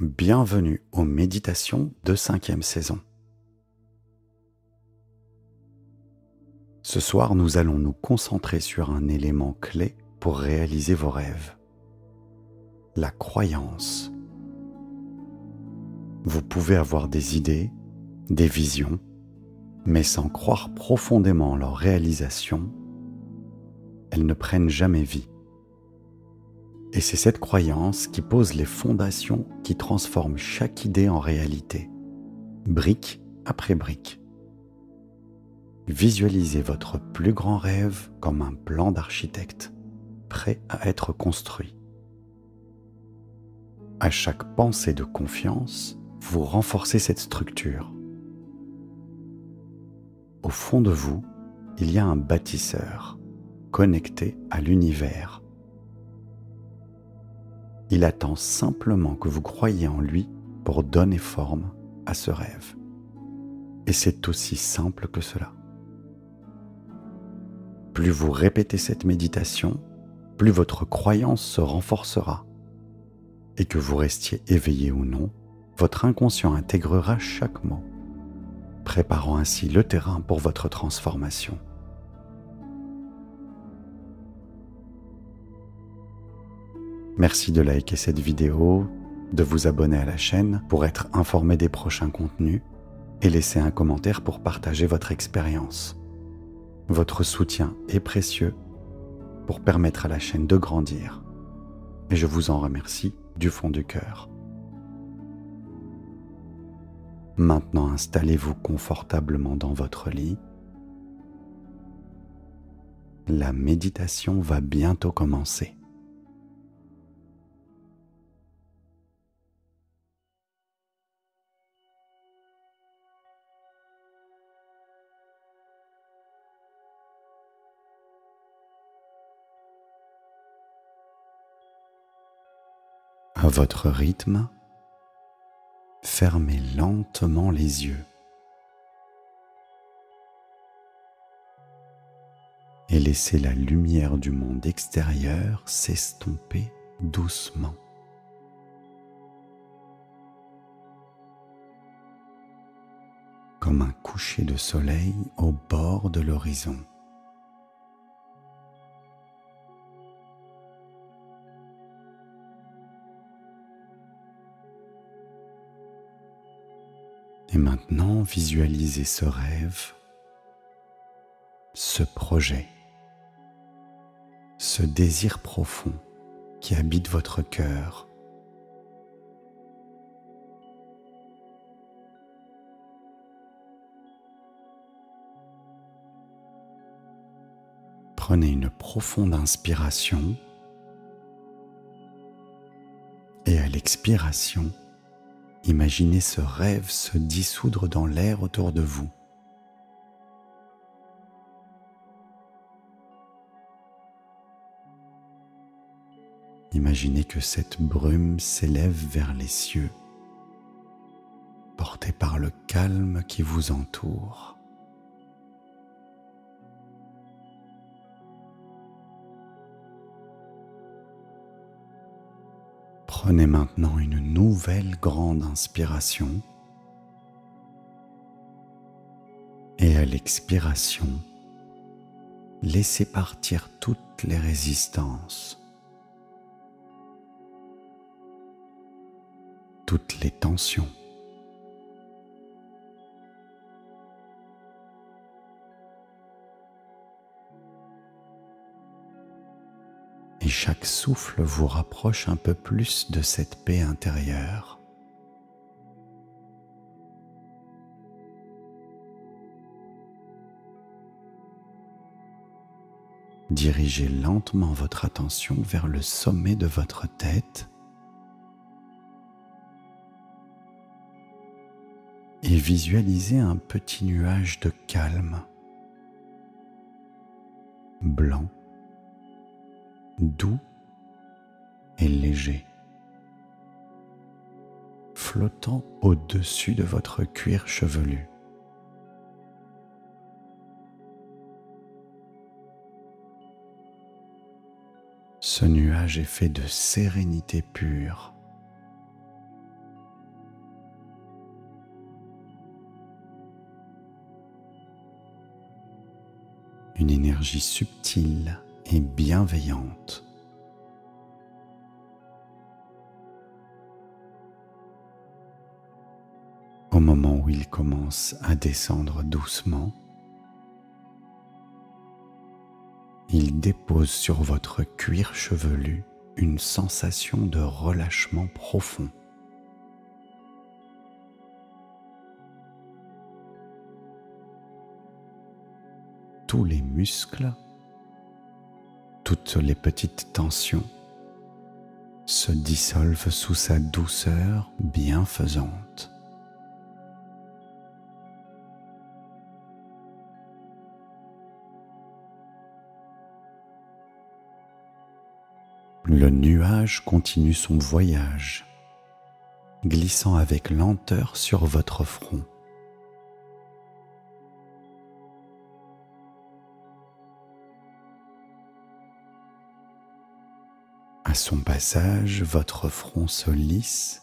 Bienvenue aux méditations de 5e saison. Ce soir, nous allons nous concentrer sur un élément clé pour réaliser vos rêves. La croyance. Vous pouvez avoir des idées, des visions, mais sans croire profondément en leur réalisation, elles ne prennent jamais vie. Et c'est cette croyance qui pose les fondations qui transforment chaque idée en réalité, brique après brique. Visualisez votre plus grand rêve comme un plan d'architecte, prêt à être construit. À chaque pensée de confiance, vous renforcez cette structure. Au fond de vous, il y a un bâtisseur, connecté à l'univers. Il attend simplement que vous croyiez en lui pour donner forme à ce rêve. Et c'est aussi simple que cela. Plus vous répétez cette méditation, plus votre croyance se renforcera. Et que vous restiez éveillé ou non, votre inconscient intégrera chaque mot, préparant ainsi le terrain pour votre transformation. Merci de liker cette vidéo, de vous abonner à la chaîne pour être informé des prochains contenus et laisser un commentaire pour partager votre expérience. Votre soutien est précieux pour permettre à la chaîne de grandir et je vous en remercie du fond du cœur. Maintenant, installez-vous confortablement dans votre lit. La méditation va bientôt commencer. À votre rythme, fermez lentement les yeux et laissez la lumière du monde extérieur s'estomper doucement. Comme un coucher de soleil au bord de l'horizon. Et maintenant, visualisez ce rêve, ce projet, ce désir profond qui habite votre cœur. Prenez une profonde inspiration et à l'expiration, imaginez ce rêve se dissoudre dans l'air autour de vous. Imaginez que cette brume s'élève vers les cieux, portée par le calme qui vous entoure. Prenez maintenant une nouvelle grande inspiration et à l'expiration, laissez partir toutes les résistances, toutes les tensions. Et chaque souffle vous rapproche un peu plus de cette paix intérieure. Dirigez lentement votre attention vers le sommet de votre tête et visualisez un petit nuage de calme, blanc, doux et léger, flottant au-dessus de votre cuir chevelu. Ce nuage est fait de sérénité pure, une énergie subtile et bienveillante. Au moment où il commence à descendre doucement, il dépose sur votre cuir chevelu une sensation de relâchement profond. Tous les muscles, toutes les petites tensions se dissolvent sous sa douceur bienfaisante. Le nuage continue son voyage, glissant avec lenteur sur votre front. À son passage, votre front se lisse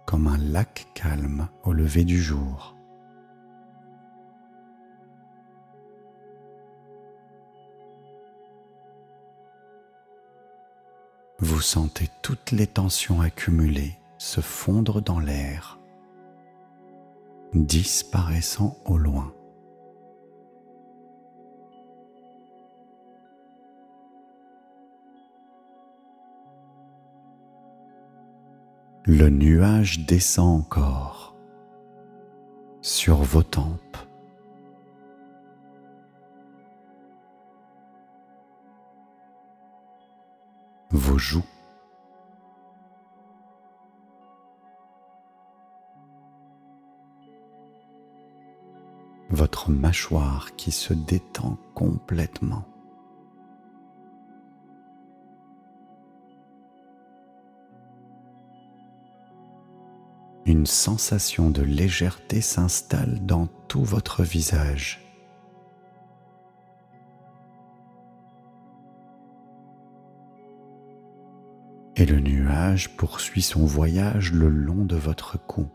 comme un lac calme au lever du jour. Vous sentez toutes les tensions accumulées se fondre dans l'air, disparaissant au loin. Le nuage descend encore sur vos tempes, vos joues, votre mâchoire qui se détend complètement. Une sensation de légèreté s'installe dans tout votre visage. Et le nuage poursuit son voyage le long de votre cou,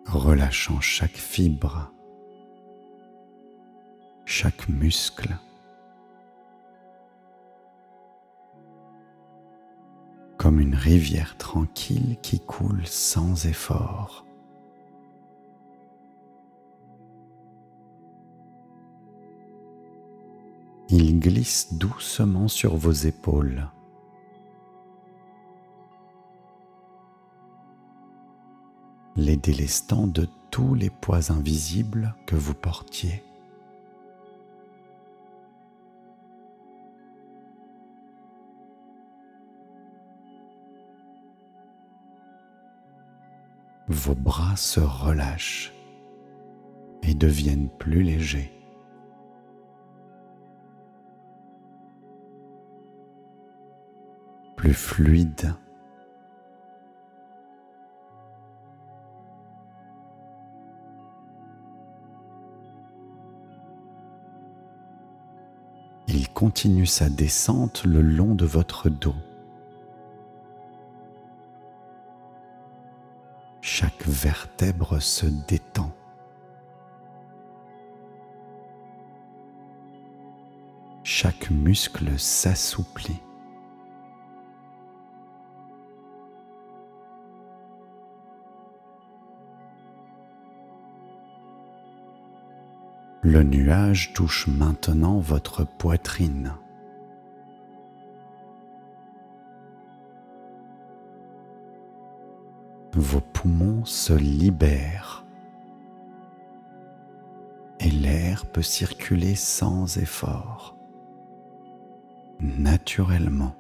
relâchant chaque fibre, chaque muscle, comme une rivière tranquille qui coule sans effort. Il glisse doucement sur vos épaules. Les délestant de tous les poids invisibles que vous portiez. Vos bras se relâchent et deviennent plus légers. Plus fluides. Il continue sa descente le long de votre dos. Chaque vertèbre se détend. Chaque muscle s'assouplit. Le nuage touche maintenant votre poitrine. Vos poumons se libèrent et l'air peut circuler sans effort, naturellement.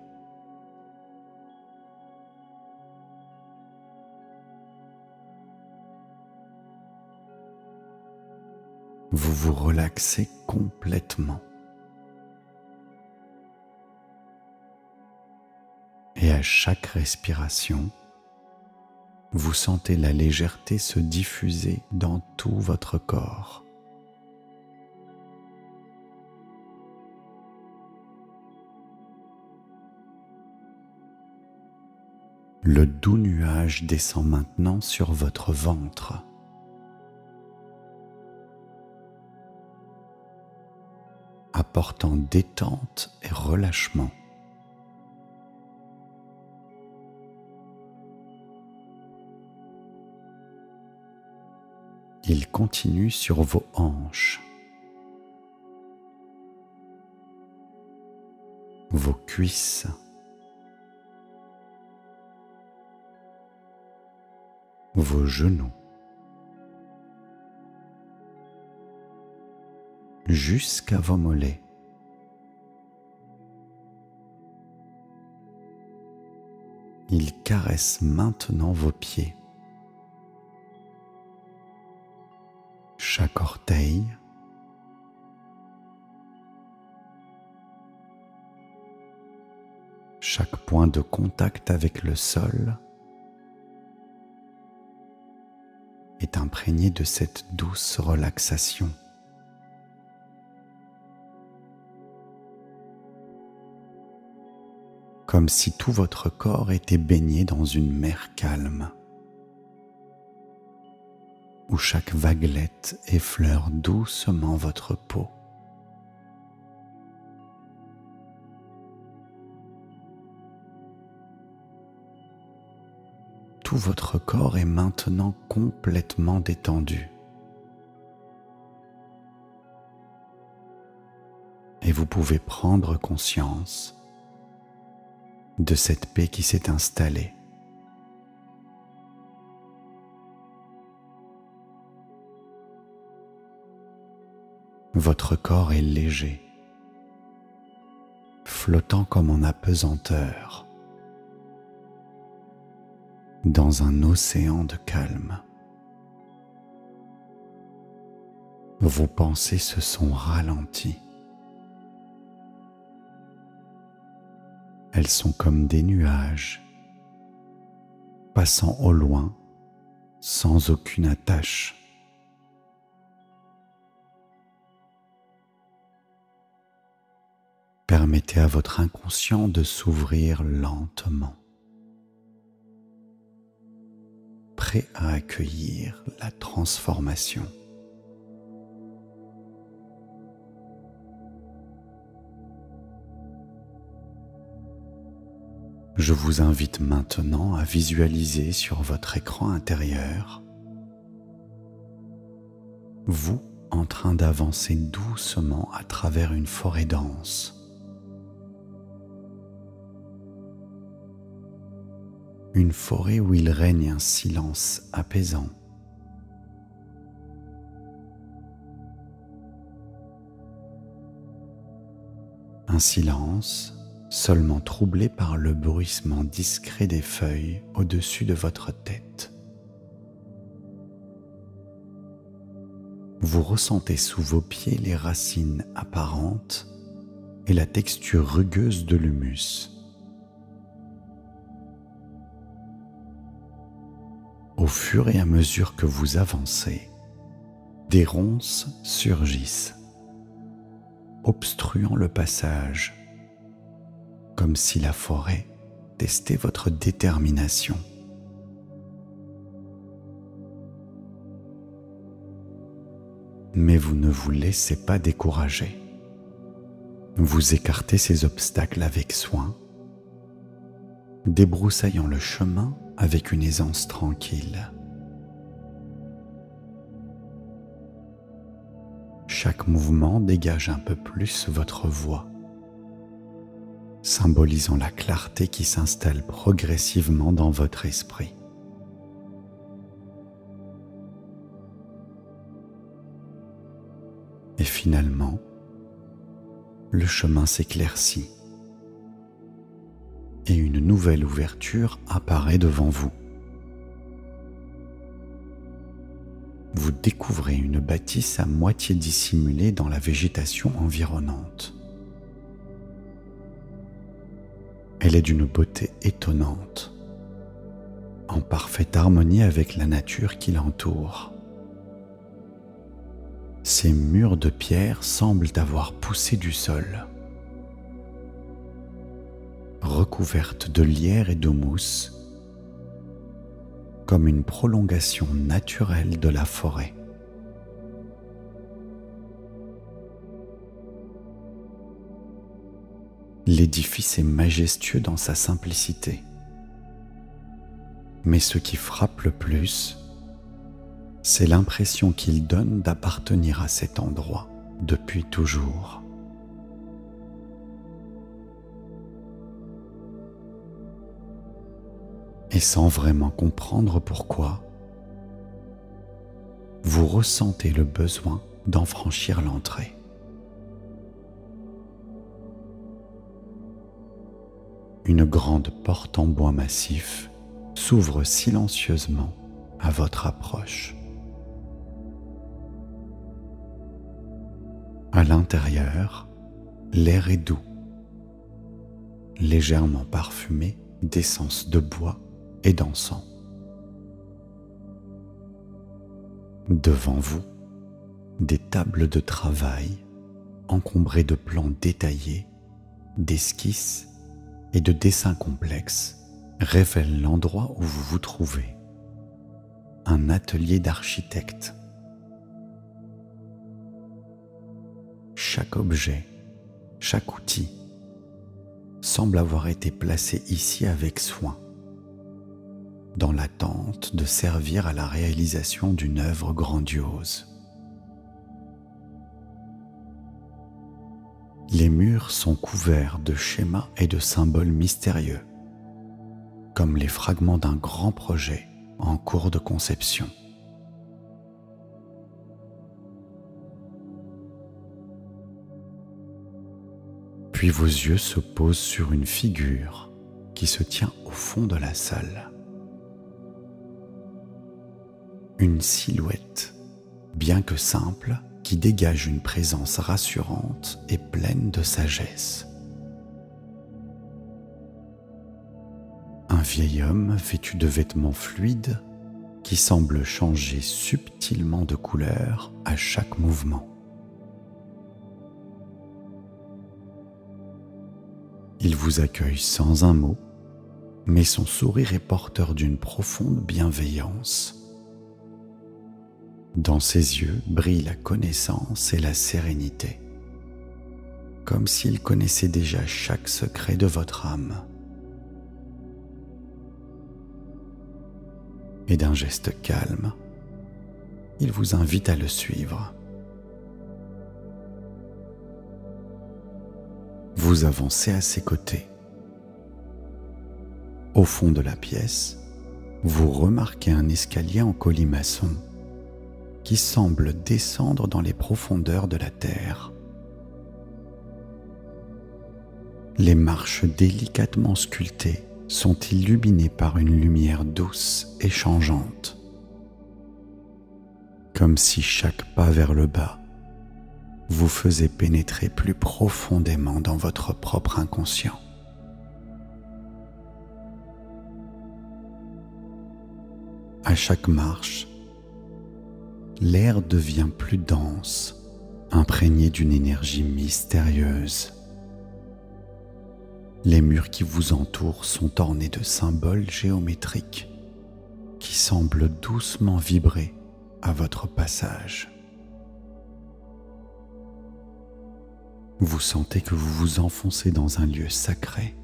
Vous vous relaxez complètement. Et à chaque respiration, vous sentez la légèreté se diffuser dans tout votre corps. Le doux nuage descend maintenant sur votre ventre. apportant détente et relâchement. Il continue sur vos hanches, vos cuisses, vos genoux, jusqu'à vos mollets. Il caresse maintenant vos pieds, chaque orteil, chaque point de contact avec le sol est imprégné de cette douce relaxation. Comme si tout votre corps était baigné dans une mer calme, où chaque vaguelette effleure doucement votre peau. Tout votre corps est maintenant complètement détendu. Et vous pouvez prendre conscience de cette paix qui s'est installée. Votre corps est léger, flottant comme en apesanteur, dans un océan de calme. Vos pensées se sont ralenties. Elles sont comme des nuages, passant au loin sans aucune attache. Permettez à votre inconscient de s'ouvrir lentement, prêt à accueillir la transformation. Je vous invite maintenant à visualiser sur votre écran intérieur vous en train d'avancer doucement à travers une forêt dense. Une forêt où il règne un silence apaisant. Un silence seulement troublé par le bruissement discret des feuilles au-dessus de votre tête. Vous ressentez sous vos pieds les racines apparentes et la texture rugueuse de l'humus. Au fur et à mesure que vous avancez, des ronces surgissent, obstruant le passage, comme si la forêt testait votre détermination. Mais vous ne vous laissez pas décourager. Vous écartez ces obstacles avec soin, débroussaillant le chemin avec une aisance tranquille. Chaque mouvement dégage un peu plus votre voix, symbolisant la clarté qui s'installe progressivement dans votre esprit. Et finalement, le chemin s'éclaircit et une nouvelle ouverture apparaît devant vous. Vous découvrez une bâtisse à moitié dissimulée dans la végétation environnante. Elle est d'une beauté étonnante, en parfaite harmonie avec la nature qui l'entoure. Ces murs de pierre semblent avoir poussé du sol, recouvertes de lierre et de mousse, comme une prolongation naturelle de la forêt. L'édifice est majestueux dans sa simplicité. Mais ce qui frappe le plus, c'est l'impression qu'il donne d'appartenir à cet endroit depuis toujours. Et sans vraiment comprendre pourquoi, vous ressentez le besoin d'en franchir l'entrée. Une grande porte en bois massif s'ouvre silencieusement à votre approche. À l'intérieur, l'air est doux, légèrement parfumé d'essence de bois et d'encens. Devant vous, des tables de travail encombrées de plans détaillés, d'esquisses et de dessins complexes révèlent l'endroit où vous vous trouvez, un atelier d'architecte. Chaque objet, chaque outil semble avoir été placé ici avec soin, dans l'attente de servir à la réalisation d'une œuvre grandiose. Les murs sont couverts de schémas et de symboles mystérieux, comme les fragments d'un grand projet en cours de conception. Puis vos yeux se posent sur une figure qui se tient au fond de la salle. Une silhouette, bien que simple, qui dégage une présence rassurante et pleine de sagesse. Un vieil homme vêtu de vêtements fluides qui semble changer subtilement de couleur à chaque mouvement. Il vous accueille sans un mot, mais son sourire est porteur d'une profonde bienveillance. Dans ses yeux brille la connaissance et la sérénité, comme s'il connaissait déjà chaque secret de votre âme. Et d'un geste calme, il vous invite à le suivre. Vous avancez à ses côtés. Au fond de la pièce, vous remarquez un escalier en colimaçon qui semble descendre dans les profondeurs de la terre. Les marches délicatement sculptées sont illuminées par une lumière douce et changeante, comme si chaque pas vers le bas vous faisait pénétrer plus profondément dans votre propre inconscient. À chaque marche, l'air devient plus dense, imprégné d'une énergie mystérieuse. Les murs qui vous entourent sont ornés de symboles géométriques qui semblent doucement vibrer à votre passage. Vous sentez que vous vous enfoncez dans un lieu sacré,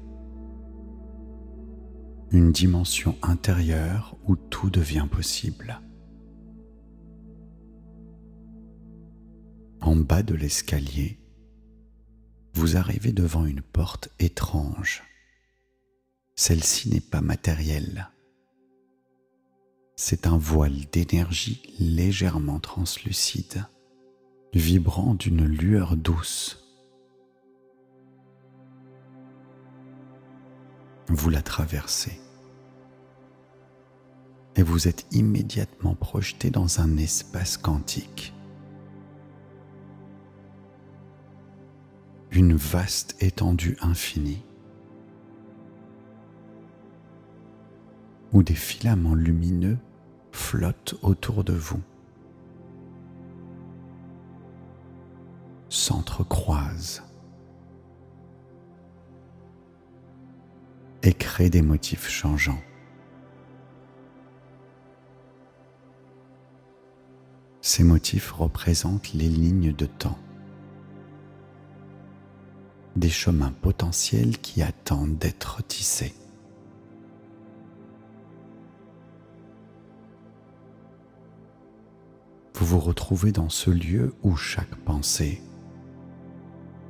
une dimension intérieure où tout devient possible. En bas de l'escalier, vous arrivez devant une porte étrange. Celle-ci n'est pas matérielle. C'est un voile d'énergie légèrement translucide, vibrant d'une lueur douce. Vous la traversez et vous êtes immédiatement projeté dans un espace quantique. Une vaste étendue infinie où des filaments lumineux flottent autour de vous, s'entrecroisent et créent des motifs changeants. Ces motifs représentent les lignes de temps. des chemins potentiels qui attendent d'être tissés. Vous vous retrouvez dans ce lieu où chaque pensée,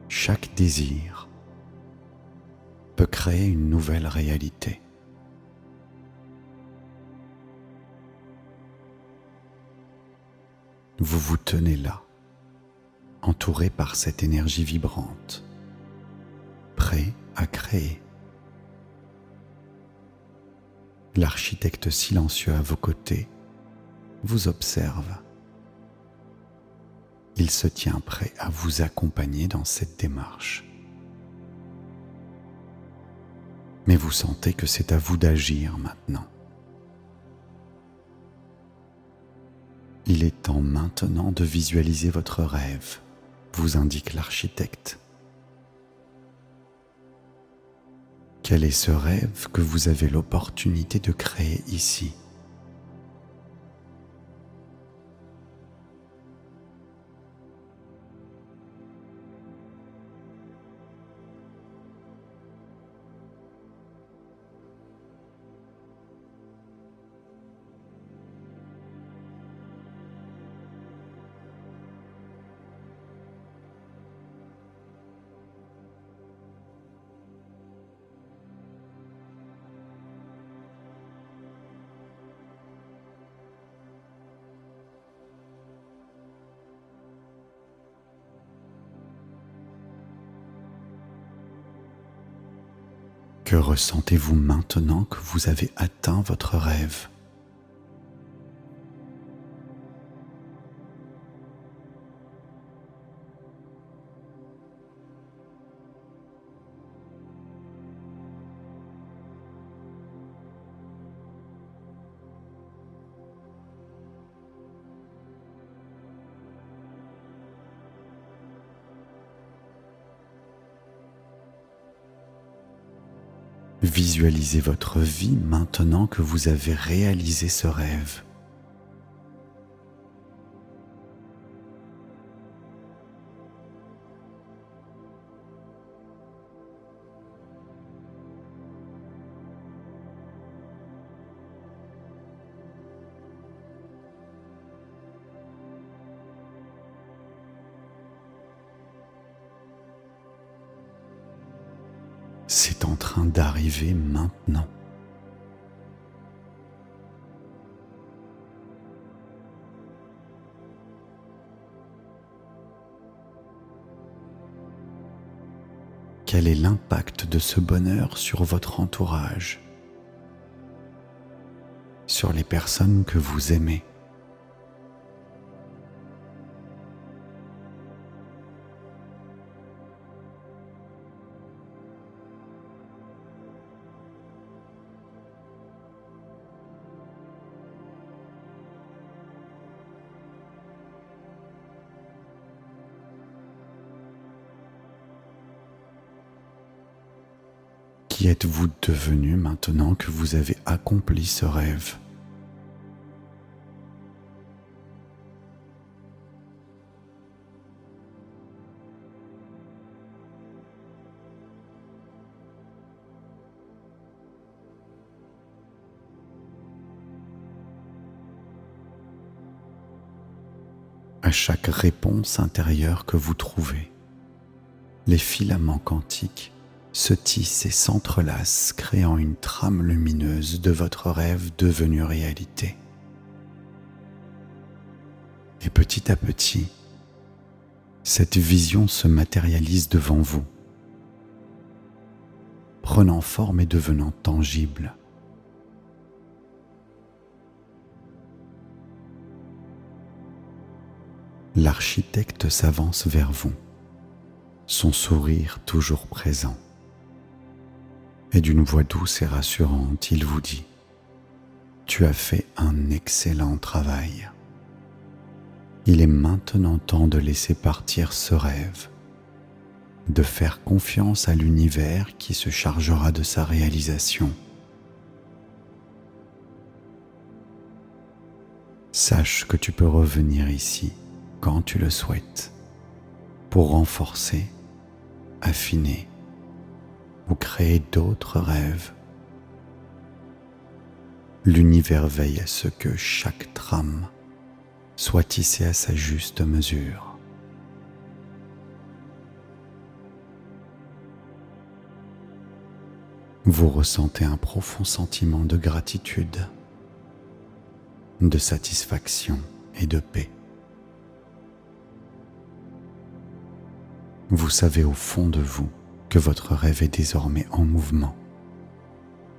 chaque désir peut créer une nouvelle réalité. Vous vous tenez là, entouré par cette énergie vibrante, prêt à créer. L'architecte silencieux à vos côtés vous observe. Il se tient prêt à vous accompagner dans cette démarche. Mais vous sentez que c'est à vous d'agir maintenant. Il est temps maintenant de visualiser votre rêve, vous indique l'architecte. Quel est ce rêve que vous avez l'opportunité de créer ici ? Que ressentez-vous maintenant que vous avez atteint votre rêve ? Visualisez votre vie maintenant que vous avez réalisé ce rêve. C'est en train d'arriver maintenant. Quel est l'impact de ce bonheur sur votre entourage, sur les personnes que vous aimez ? Qui êtes-vous devenu maintenant que vous avez accompli ce rêve ? À chaque réponse intérieure que vous trouvez, les filaments quantiques se tissent et s'entrelacent, créant une trame lumineuse de votre rêve devenu réalité. Et petit à petit, cette vision se matérialise devant vous, prenant forme et devenant tangible. L'architecte s'avance vers vous, son sourire toujours présent. Et d'une voix douce et rassurante, il vous dit : « Tu as fait un excellent travail. Il est maintenant temps de laisser partir ce rêve, de faire confiance à l'univers qui se chargera de sa réalisation. Sache que tu peux revenir ici quand tu le souhaites, pour renforcer affiner ou créer d'autres rêves. L'univers veille à ce que chaque trame soit tissée à sa juste mesure. Vous ressentez un profond sentiment de gratitude, de satisfaction et de paix. Vous savez au fond de vous que votre rêve est désormais en mouvement,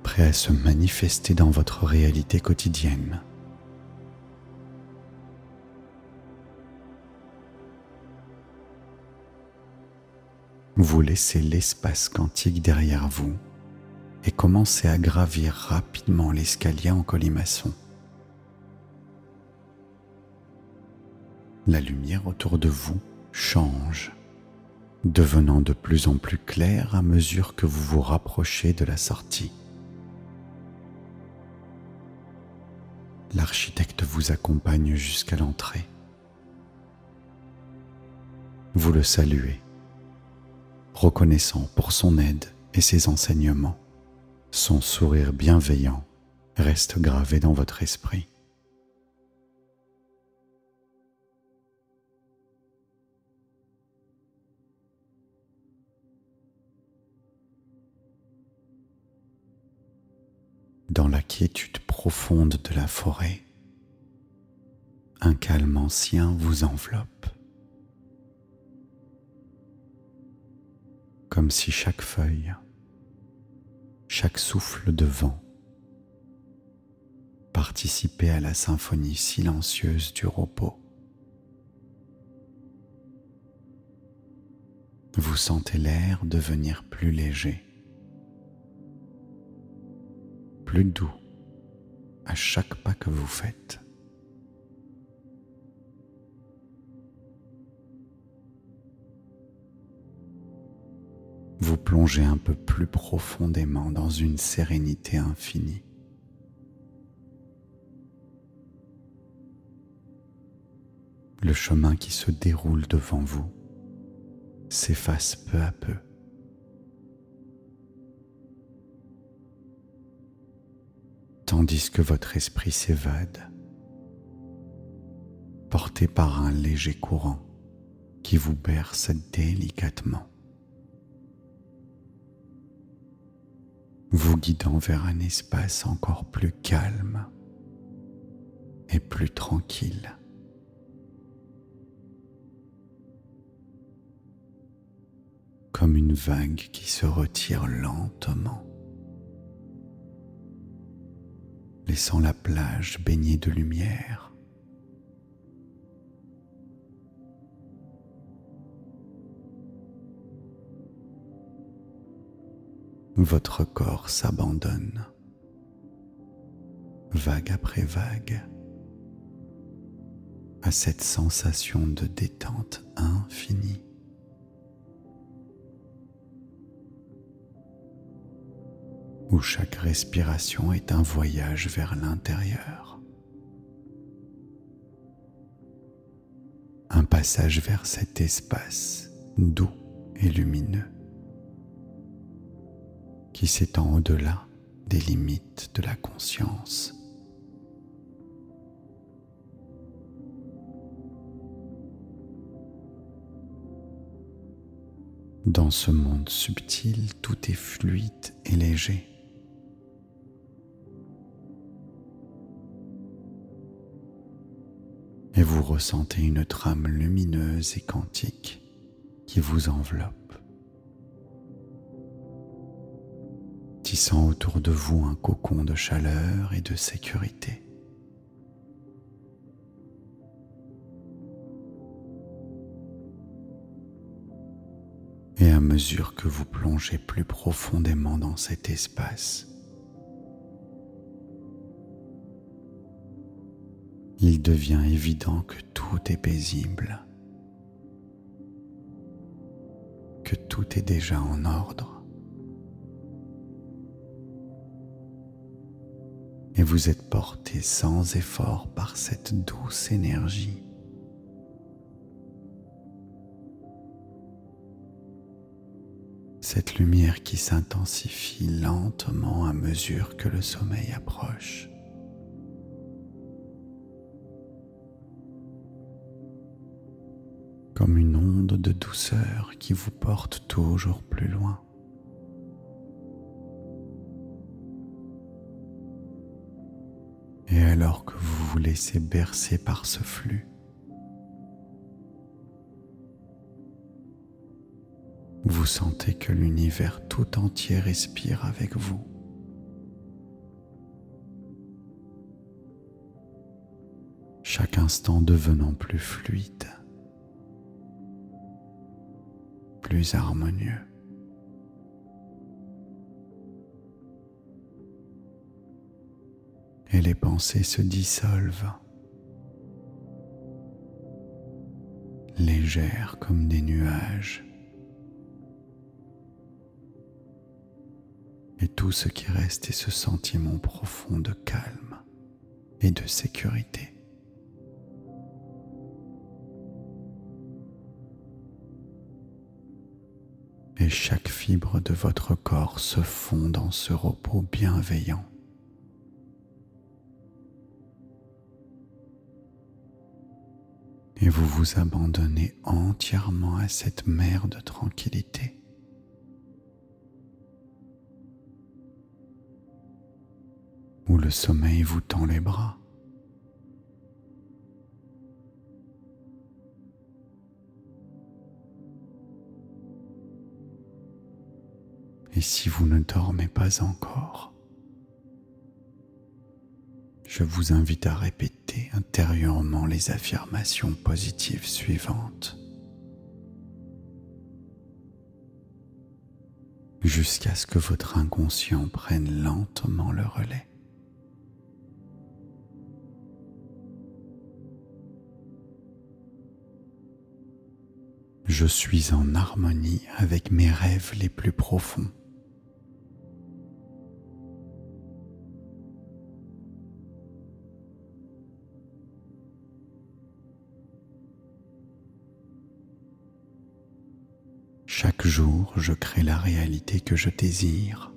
prêt à se manifester dans votre réalité quotidienne. Vous laissez l'espace quantique derrière vous et commencez à gravir rapidement l'escalier en colimaçon. La lumière autour de vous change, devenant de plus en plus claire à mesure que vous vous rapprochez de la sortie. L'architecte vous accompagne jusqu'à l'entrée. Vous le saluez, reconnaissant pour son aide et ses enseignements. Son sourire bienveillant reste gravé dans votre esprit. Dans la quiétude profonde de la forêt, un calme ancien vous enveloppe, comme si chaque feuille, chaque souffle de vent participait à la symphonie silencieuse du repos. Vous sentez l'air devenir plus léger, plus doux à chaque pas que vous faites. Vous plongez un peu plus profondément dans une sérénité infinie. Le chemin qui se déroule devant vous s'efface peu à peu. Tandis que votre esprit s'évade, porté par un léger courant qui vous berce délicatement, vous guidant vers un espace encore plus calme et plus tranquille. Comme une vague qui se retire lentement, laissant la plage baignée de lumière. Votre corps s'abandonne, vague après vague, à cette sensation de détente infinie. Où chaque respiration est un voyage vers l'intérieur, un passage vers cet espace doux et lumineux qui s'étend au-delà des limites de la conscience. Dans ce monde subtil, tout est fluide et léger. Et vous ressentez une trame lumineuse et quantique qui vous enveloppe, tissant autour de vous un cocon de chaleur et de sécurité. Et à mesure que vous plongez plus profondément dans cet espace, il devient évident que tout est paisible, que tout est déjà en ordre. Et vous êtes porté sans effort par cette douce énergie. cette lumière qui s'intensifie lentement à mesure que le sommeil approche. Comme une onde de douceur qui vous porte toujours plus loin. Et alors que vous vous laissez bercer par ce flux, vous sentez que l'univers tout entier respire avec vous. Chaque instant devenant plus fluide, plus harmonieux. Et les pensées se dissolvent, légères comme des nuages. Et tout ce qui reste est ce sentiment profond de calme et de sécurité. Et chaque fibre de votre corps se fond dans ce repos bienveillant. Et vous vous abandonnez entièrement à cette mer de tranquillité. Où le sommeil vous tend les bras. Et si vous ne dormez pas encore, je vous invite à répéter intérieurement les affirmations positives suivantes jusqu'à ce que votre inconscient prenne lentement le relais. Je suis en harmonie avec mes rêves les plus profonds. Chaque jour, je crée la réalité que je désire.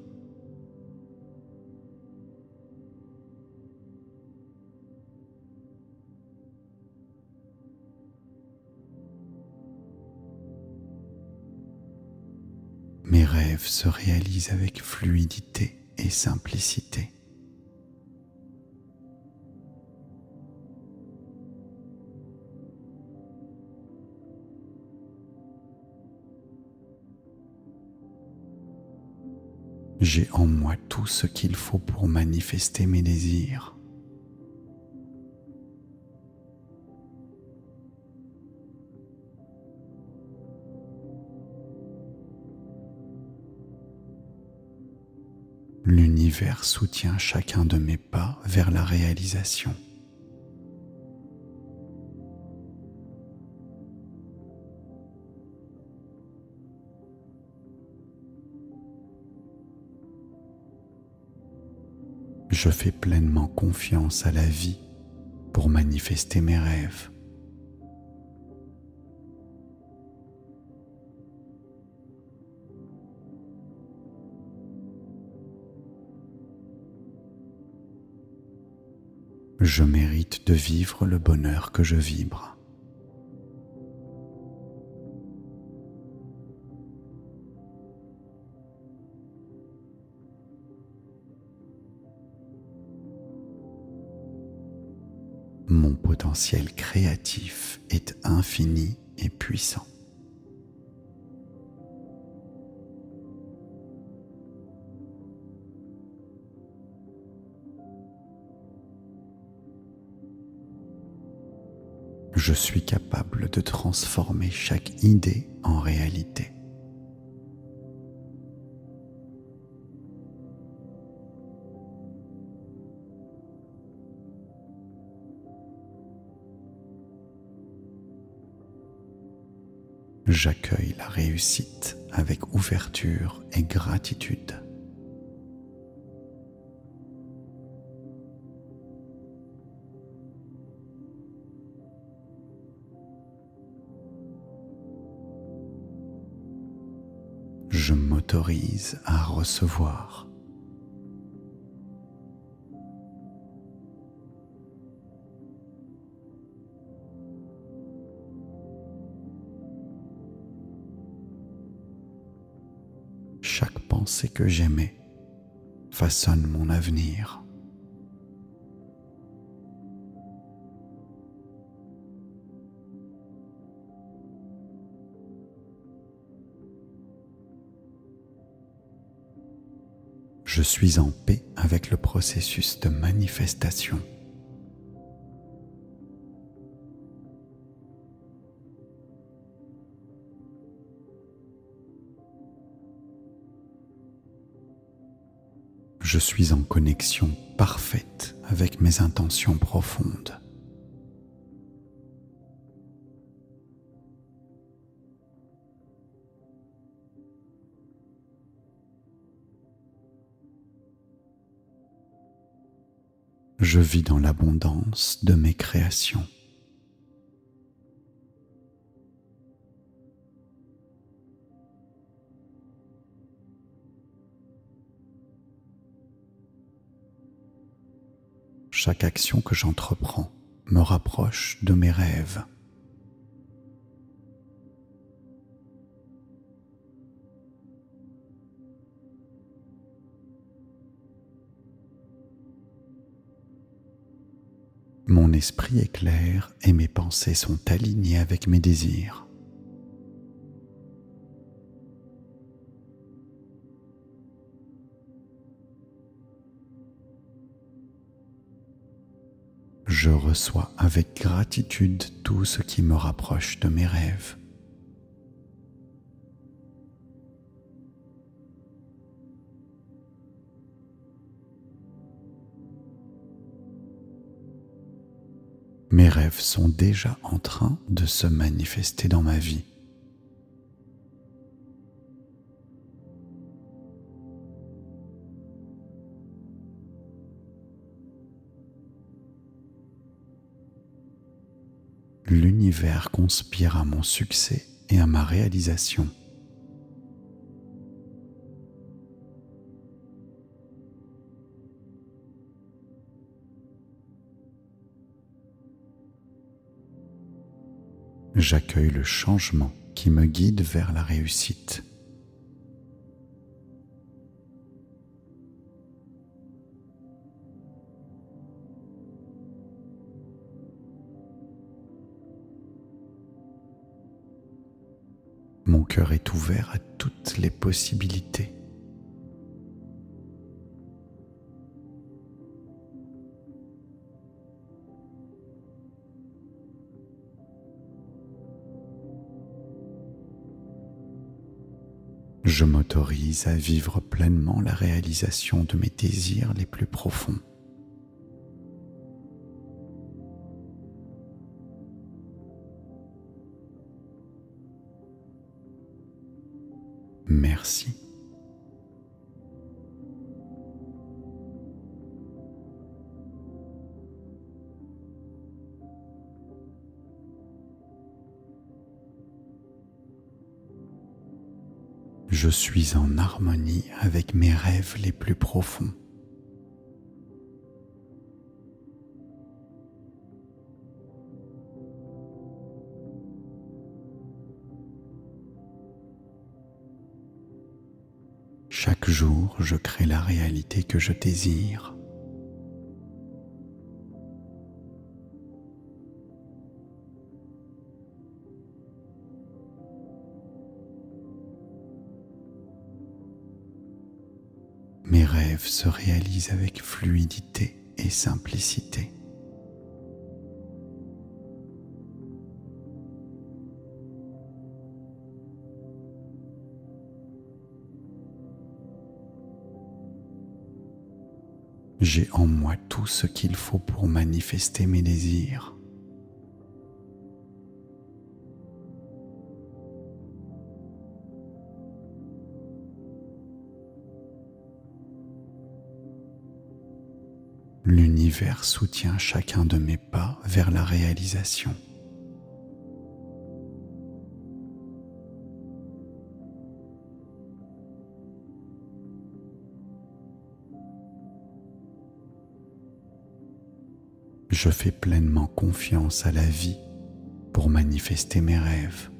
Mes rêves se réalisent avec fluidité et simplicité. J'ai en moi tout ce qu'il faut pour manifester mes désirs. L'univers soutient chacun de mes pas vers la réalisation. Je fais pleinement confiance à la vie pour manifester mes rêves. Je mérite de vivre le bonheur que je vibre. Mon potentiel créatif est infini et puissant. Je suis capable de transformer chaque idée en réalité. J'accueille la réussite avec ouverture et gratitude. Je m'autorise à recevoir. Chaque pensée que j'émets façonne mon avenir. Je suis en paix avec le processus de manifestation. Je suis en connexion parfaite avec mes intentions profondes. Je vis dans l'abondance de mes créations. Chaque action que j'entreprends me rapproche de mes rêves. Mon esprit est clair et mes pensées sont alignées avec mes désirs. Je reçois avec gratitude tout ce qui me rapproche de mes rêves. Mes rêves sont déjà en train de se manifester dans ma vie. L'univers conspire à mon succès et à ma réalisation. J'accueille le changement qui me guide vers la réussite. Mon cœur est ouvert à toutes les possibilités. Je m'autorise à vivre pleinement la réalisation de mes désirs les plus profonds. Merci. Je suis en harmonie avec mes rêves les plus profonds. Chaque jour, je crée la réalité que je désire. Mes rêves se réalisent avec fluidité et simplicité. J'ai en moi tout ce qu'il faut pour manifester mes désirs. L'univers soutient chacun de mes pas vers la réalisation. Je fais pleinement confiance à la vie pour manifester mes rêves.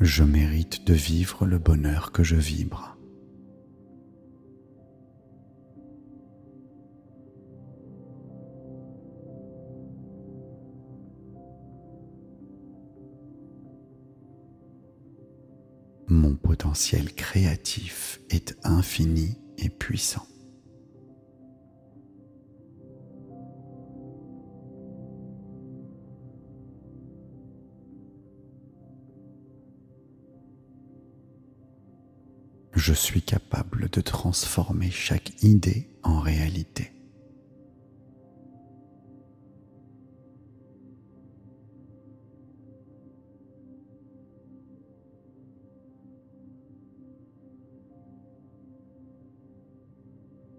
Je mérite de vivre le bonheur que je vibre. Mon potentiel créatif est infini et puissant. Je suis capable de transformer chaque idée en réalité.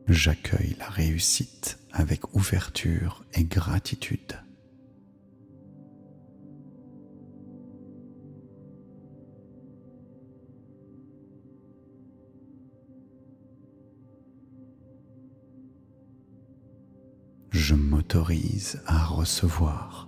J'accueille la réussite avec ouverture et gratitude. Je m'autorise à recevoir.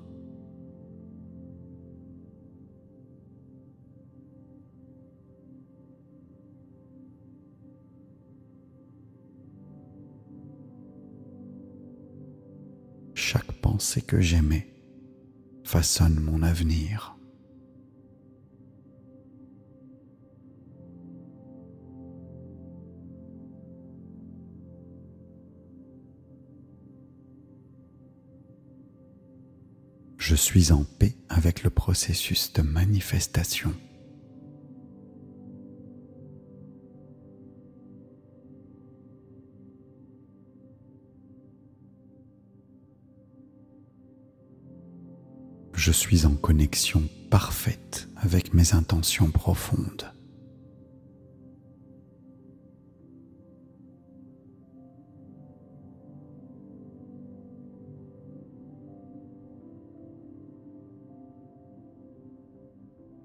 Chaque pensée que j'émets façonne mon avenir. Je suis en paix avec le processus de manifestation. Je suis en connexion parfaite avec mes intentions profondes.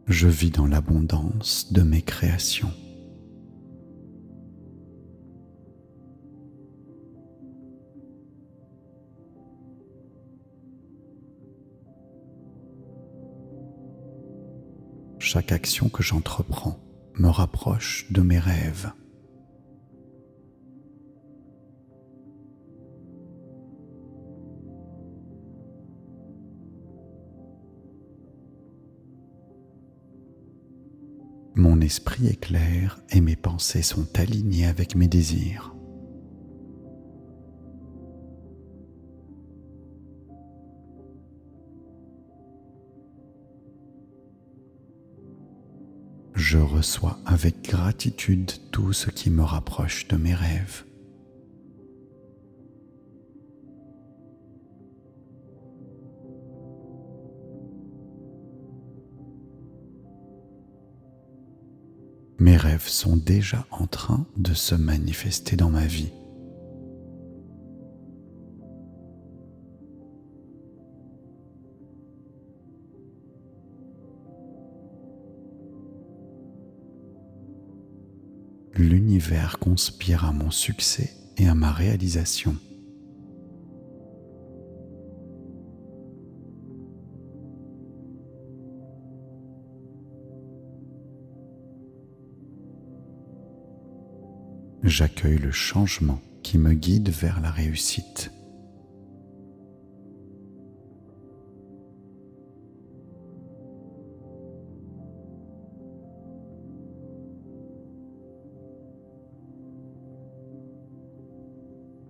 Je vis dans l'abondance de mes créations. Chaque action que j'entreprends me rapproche de mes rêves. Mon esprit est clair et mes pensées sont alignées avec mes désirs. Je reçois avec gratitude tout ce qui me rapproche de mes rêves. Mes rêves sont déjà en train de se manifester dans ma vie. L'univers conspire à mon succès et à ma réalisation. J'accueille le changement qui me guide vers la réussite.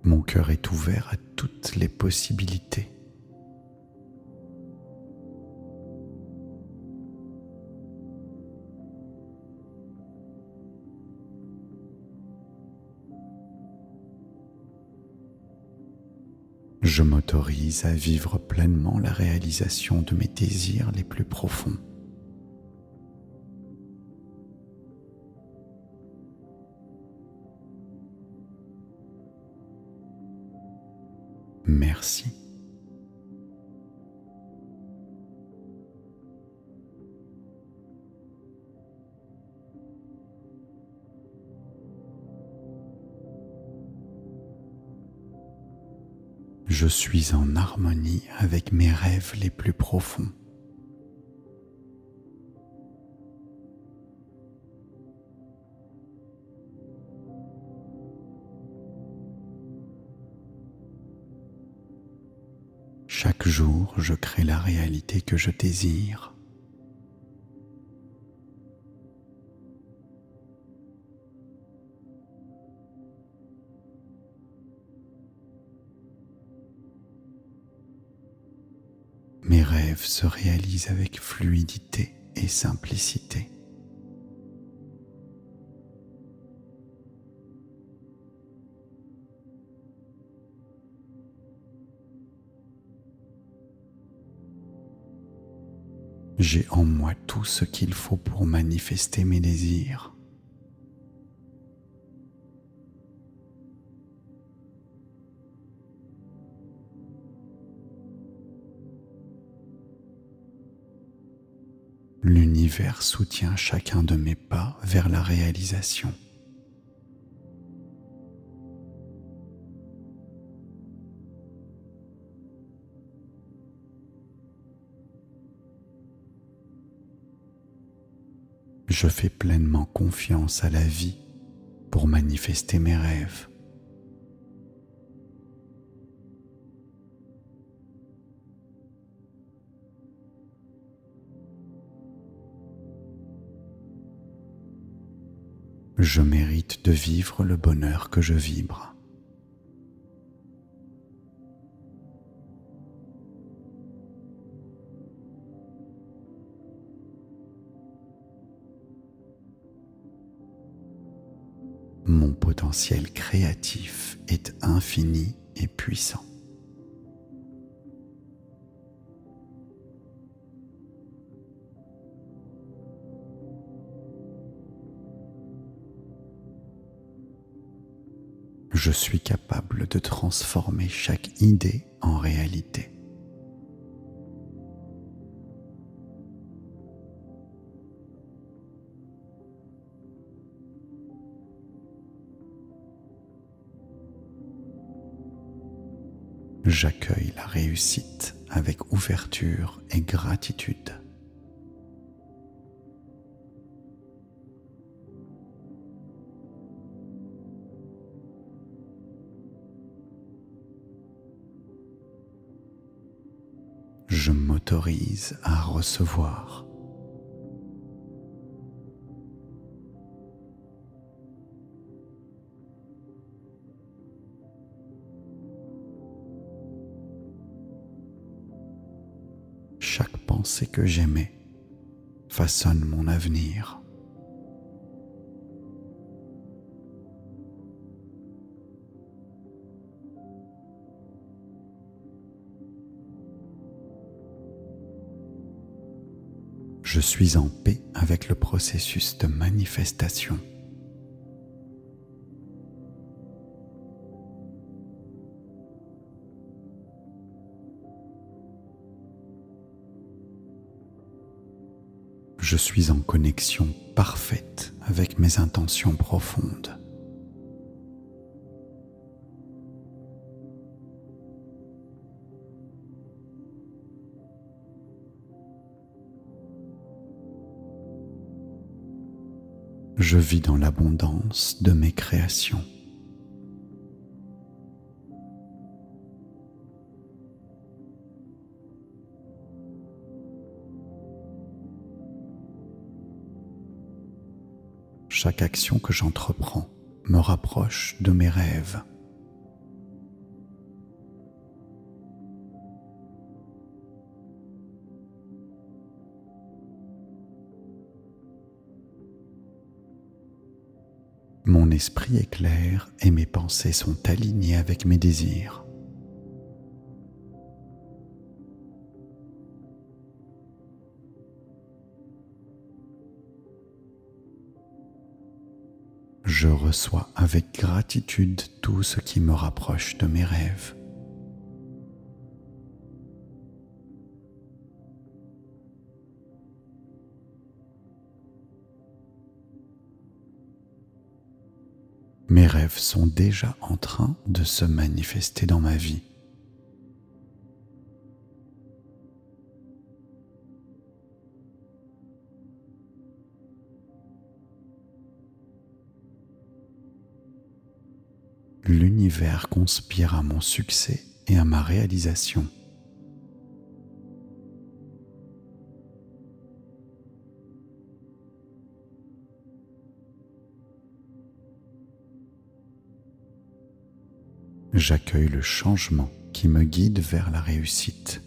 Mon cœur est ouvert à toutes les possibilités. Je m'autorise à vivre pleinement la réalisation de mes désirs les plus profonds. Merci. Je suis en harmonie avec mes rêves les plus profonds. Chaque jour, je crée la réalité que je désire. Mes rêves se réalisent avec fluidité et simplicité. J'ai en moi tout ce qu'il faut pour manifester mes désirs. L'univers soutient chacun de mes pas vers la réalisation. Je fais pleinement confiance à la vie pour manifester mes rêves. Je mérite de vivre le bonheur que je vibre. Mon potentiel créatif est infini et puissant. Je suis capable de transformer chaque idée en réalité. J'accueille la réussite avec ouverture et gratitude. Je m'autorise à recevoir. Chaque pensée que j'émets façonne mon avenir. Je suis en paix avec le processus de manifestation. Je suis en connexion parfaite avec mes intentions profondes. Je vis dans l'abondance de mes créations. Chaque action que j'entreprends me rapproche de mes rêves. Mon esprit est clair et mes pensées sont alignées avec mes désirs. Je reçois avec gratitude tout ce qui me rapproche de mes rêves. Mes rêves sont déjà en train de se manifester dans ma vie. L'univers conspire à mon succès et à ma réalisation. J'accueille le changement qui me guide vers la réussite.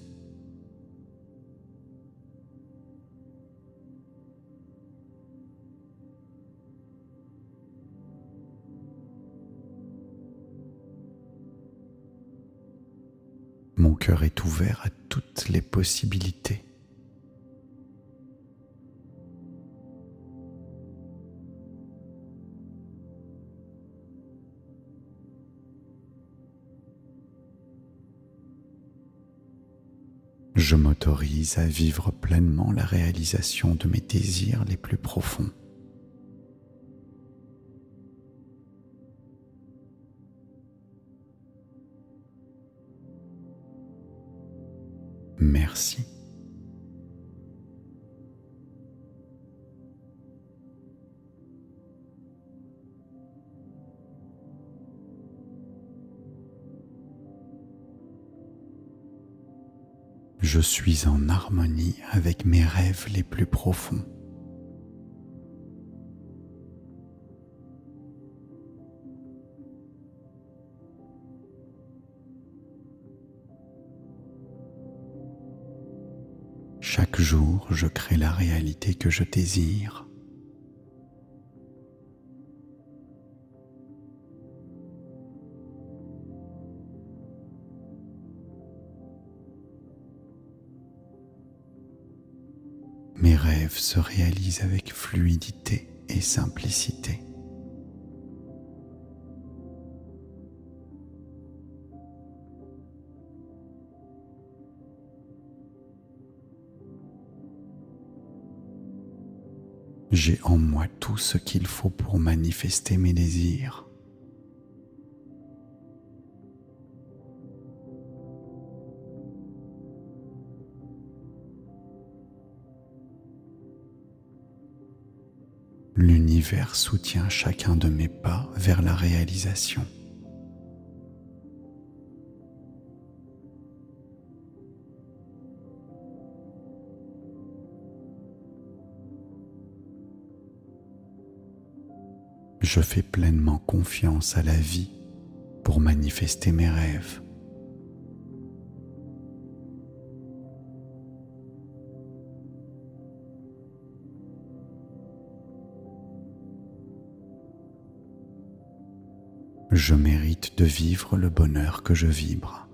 Mon cœur est ouvert à toutes les possibilités. Je m'autorise à vivre pleinement la réalisation de mes désirs les plus profonds. Merci. Je suis en harmonie avec mes rêves les plus profonds. Chaque jour, je crée la réalité que je désire. Mes rêves se réalisent avec fluidité et simplicité. J'ai en moi tout ce qu'il faut pour manifester mes désirs. L'univers soutient chacun de mes pas vers la réalisation. Je fais pleinement confiance à la vie pour manifester mes rêves. Je mérite de vivre le bonheur que je vibre.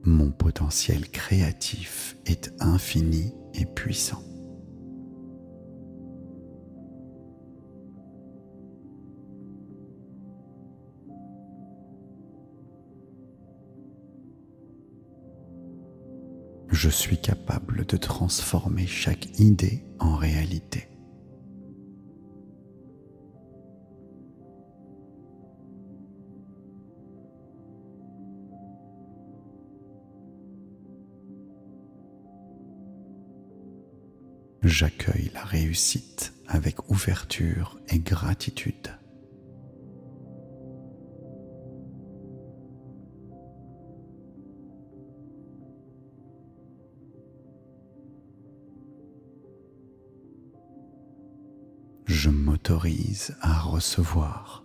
Mon potentiel créatif est infini et puissant. Je suis capable de transformer chaque idée en réalité. J'accueille la réussite avec ouverture et gratitude. Je m'autorise à recevoir.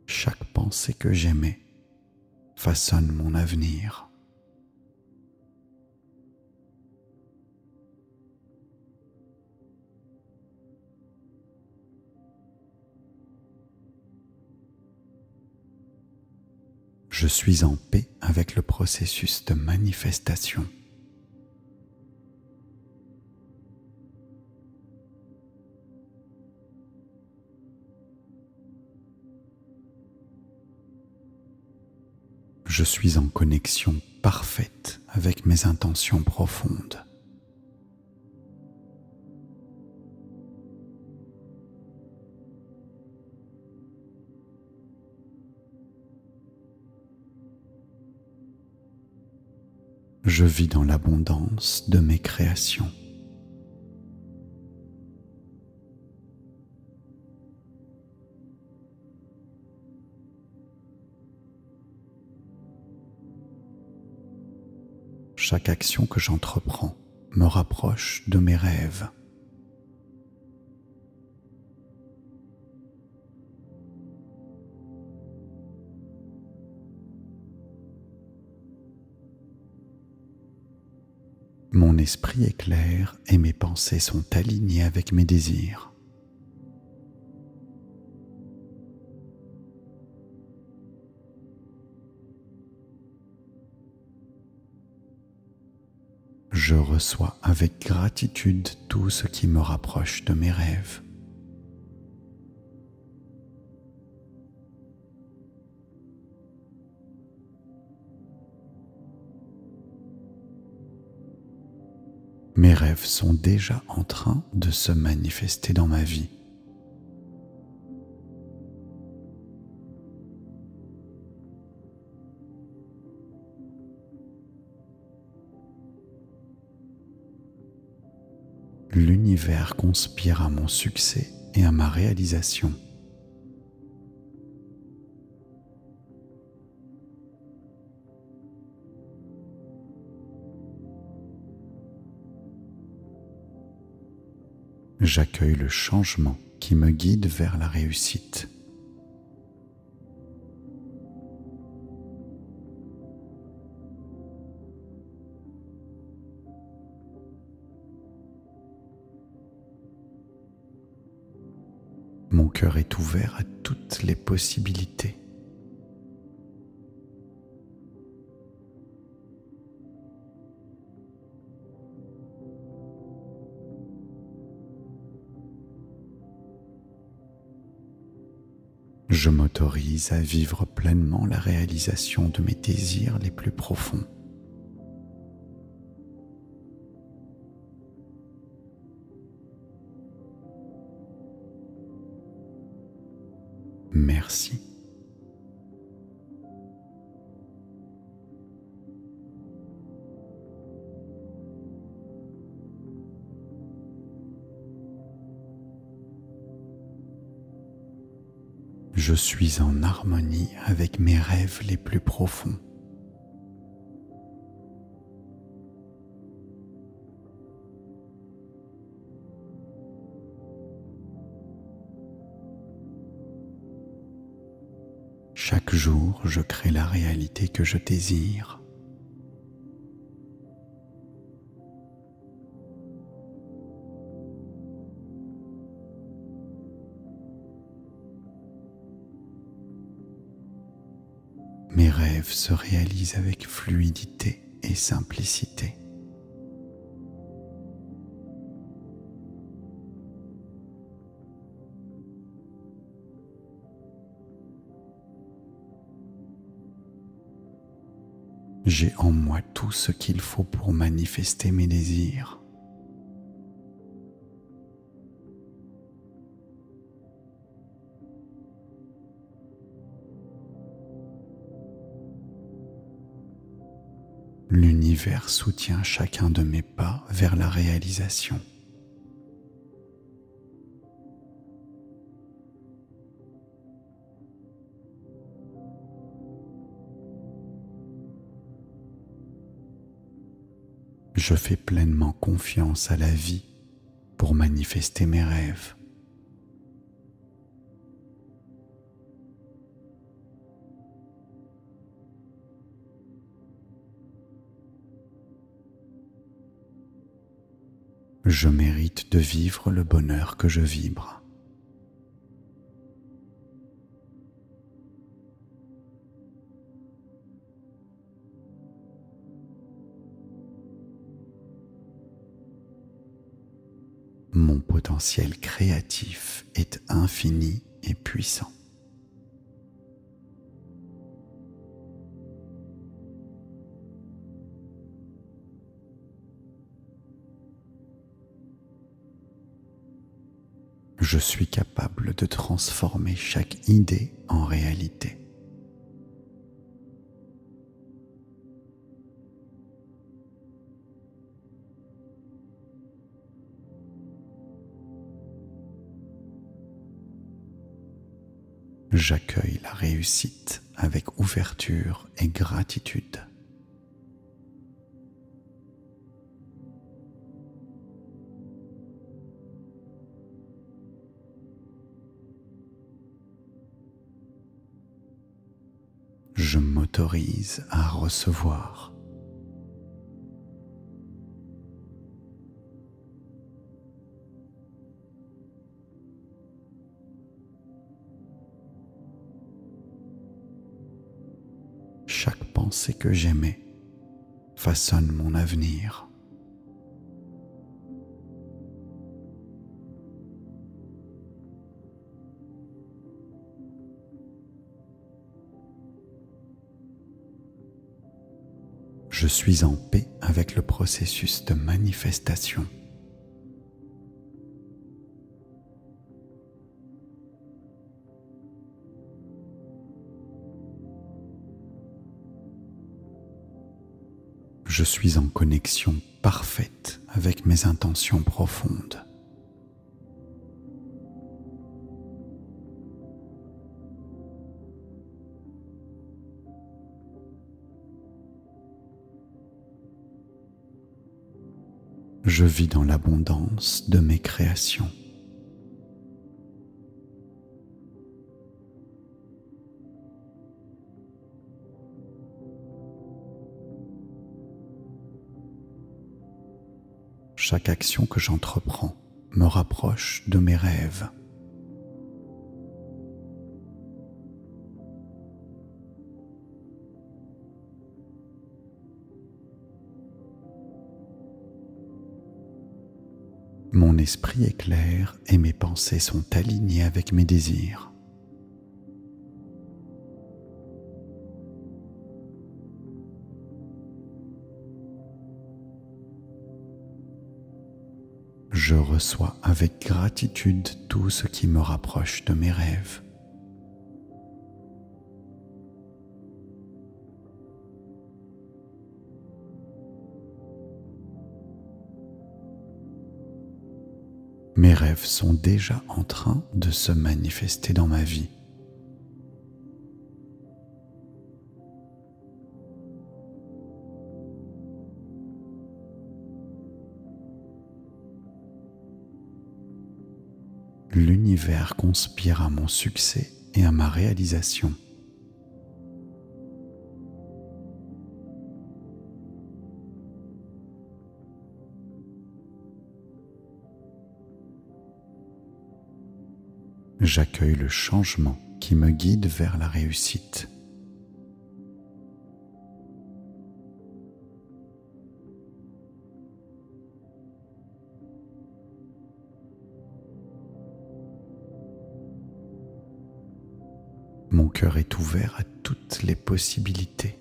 Chaque pensée que j'émets façonne mon avenir. Je suis en paix avec le processus de manifestation. Je suis en connexion parfaite avec mes intentions profondes. Je vis dans l'abondance de mes créations. Chaque action que j'entreprends me rapproche de mes rêves. Mon esprit est clair et mes pensées sont alignées avec mes désirs. Je reçois avec gratitude tout ce qui me rapproche de mes rêves. Mes rêves sont déjà en train de se manifester dans ma vie. L'univers conspire à mon succès et à ma réalisation. J'accueille le changement qui me guide vers la réussite. Mon cœur est ouvert à toutes les possibilités. Je m'autorise à vivre pleinement la réalisation de mes désirs les plus profonds. Merci. Je suis en harmonie avec mes rêves les plus profonds. Chaque jour, je crée la réalité que je désire. Mes rêves se réalisent avec fluidité et simplicité. J'ai en moi tout ce qu'il faut pour manifester mes désirs. L'univers soutient chacun de mes pas vers la réalisation. Je fais pleinement confiance à la vie pour manifester mes rêves. Je mérite de vivre le bonheur que je vibre. Mon potentiel créatif est infini et puissant. Je suis capable de transformer chaque idée en réalité. J'accueille la réussite avec ouverture et gratitude. Je m'autorise à recevoir. Chaque pensée que j'émets façonne mon avenir. Je suis en paix avec le processus de manifestation. Je suis en connexion parfaite avec mes intentions profondes. Je vis dans l'abondance de mes créations. Chaque action que j'entreprends me rapproche de mes rêves. Mon esprit est clair et mes pensées sont alignées avec mes désirs. Je reçois avec gratitude tout ce qui me rapproche de mes rêves. Mes rêves sont déjà en train de se manifester dans ma vie. L'univers conspire à mon succès et à ma réalisation. J'accueille le changement qui me guide vers la réussite. Mon cœur est ouvert à toutes les possibilités.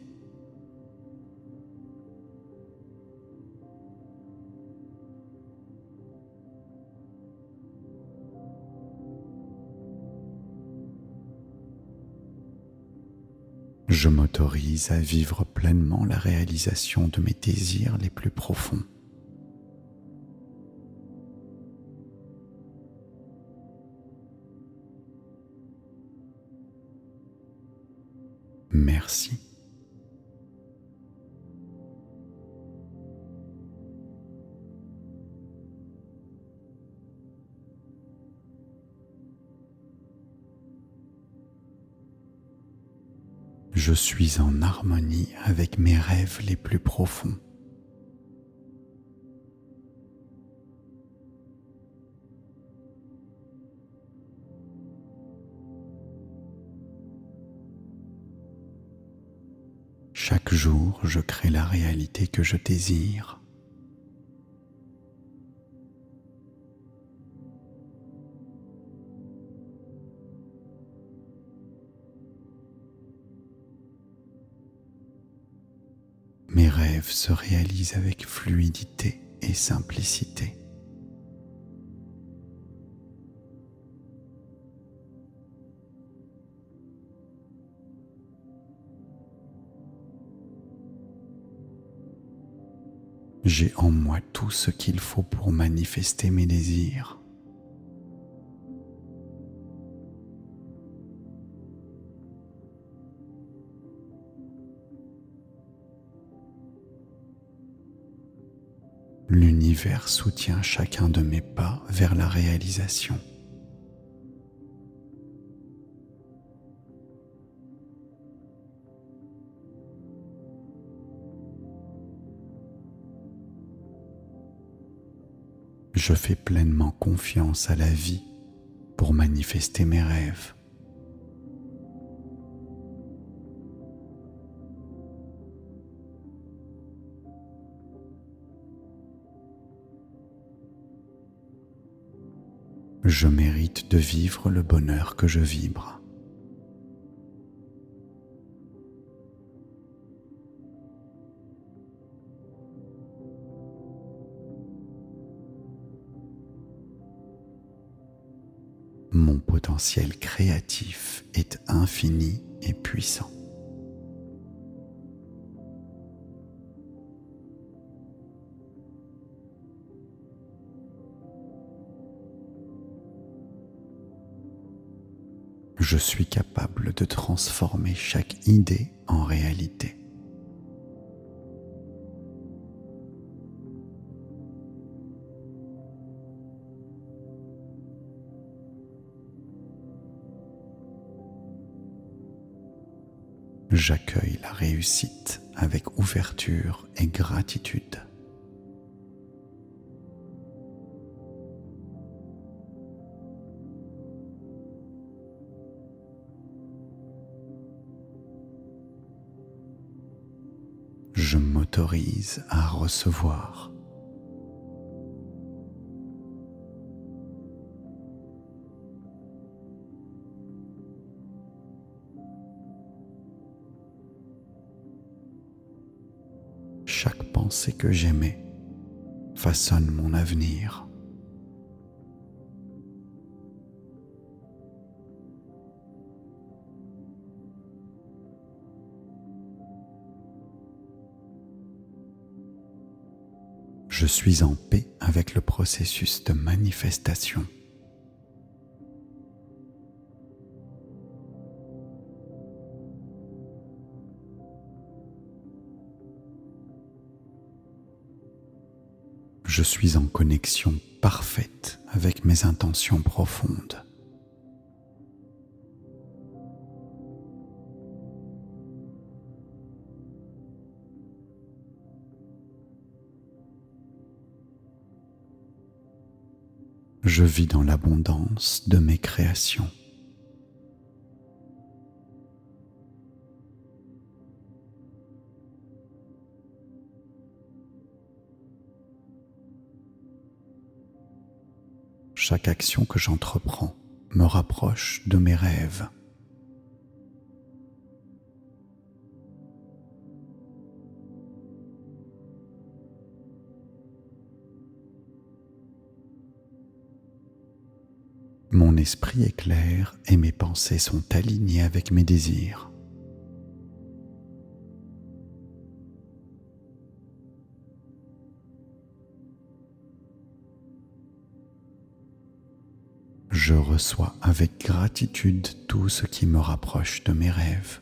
Je m'autorise à vivre pleinement la réalisation de mes désirs les plus profonds. Merci. Je suis en harmonie avec mes rêves les plus profonds. Chaque jour, je crée la réalité que je désire. Mes rêves se réalisent avec fluidité et simplicité. J'ai en moi tout ce qu'il faut pour manifester mes désirs. L'univers soutient chacun de mes pas vers la réalisation. Je fais pleinement confiance à la vie pour manifester mes rêves. Je mérite de vivre le bonheur que je vibre. Mon potentiel créatif est infini et puissant. Je suis capable de transformer chaque idée en réalité. J'accueille la réussite avec ouverture et gratitude. Je m'autorise à recevoir. Chaque pensée que j'émets façonne mon avenir. Je suis en paix avec le processus de manifestation. Je suis en connexion parfaite avec mes intentions profondes. Je vis dans l'abondance de mes créations. Chaque action que j'entreprends me rapproche de mes rêves. Mon esprit est clair et mes pensées sont alignées avec mes désirs. Je reçois avec gratitude tout ce qui me rapproche de mes rêves.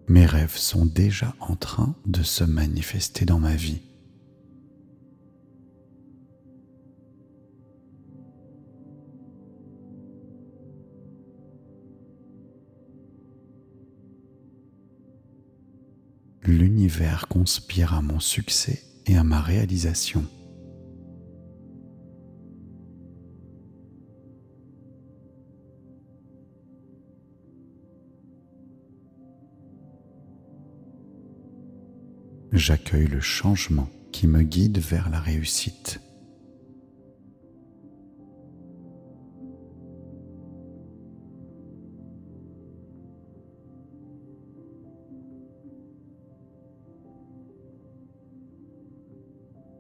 Mes rêves sont déjà en train de se manifester dans ma vie. L'univers conspire à mon succès et à ma réalisation. J'accueille le changement qui me guide vers la réussite.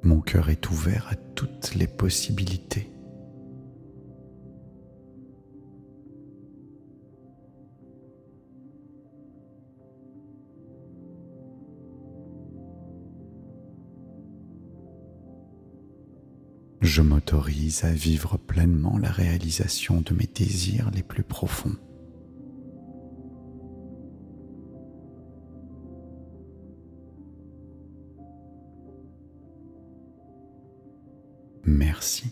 Mon cœur est ouvert à toutes les possibilités. Je m'autorise à vivre pleinement la réalisation de mes désirs les plus profonds. Merci.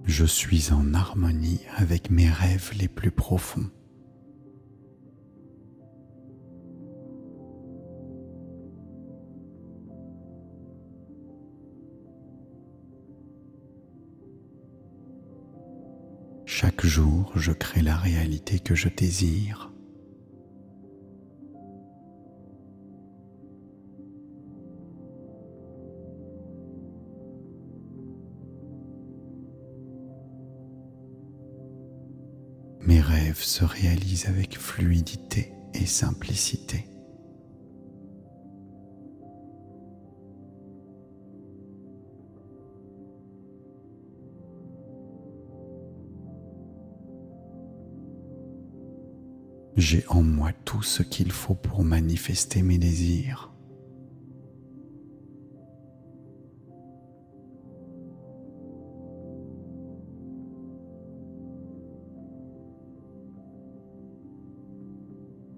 Je suis en harmonie avec mes rêves les plus profonds. Chaque jour, je crée la réalité que je désire. Mes rêves se réalisent avec fluidité et simplicité. J'ai en moi tout ce qu'il faut pour manifester mes désirs.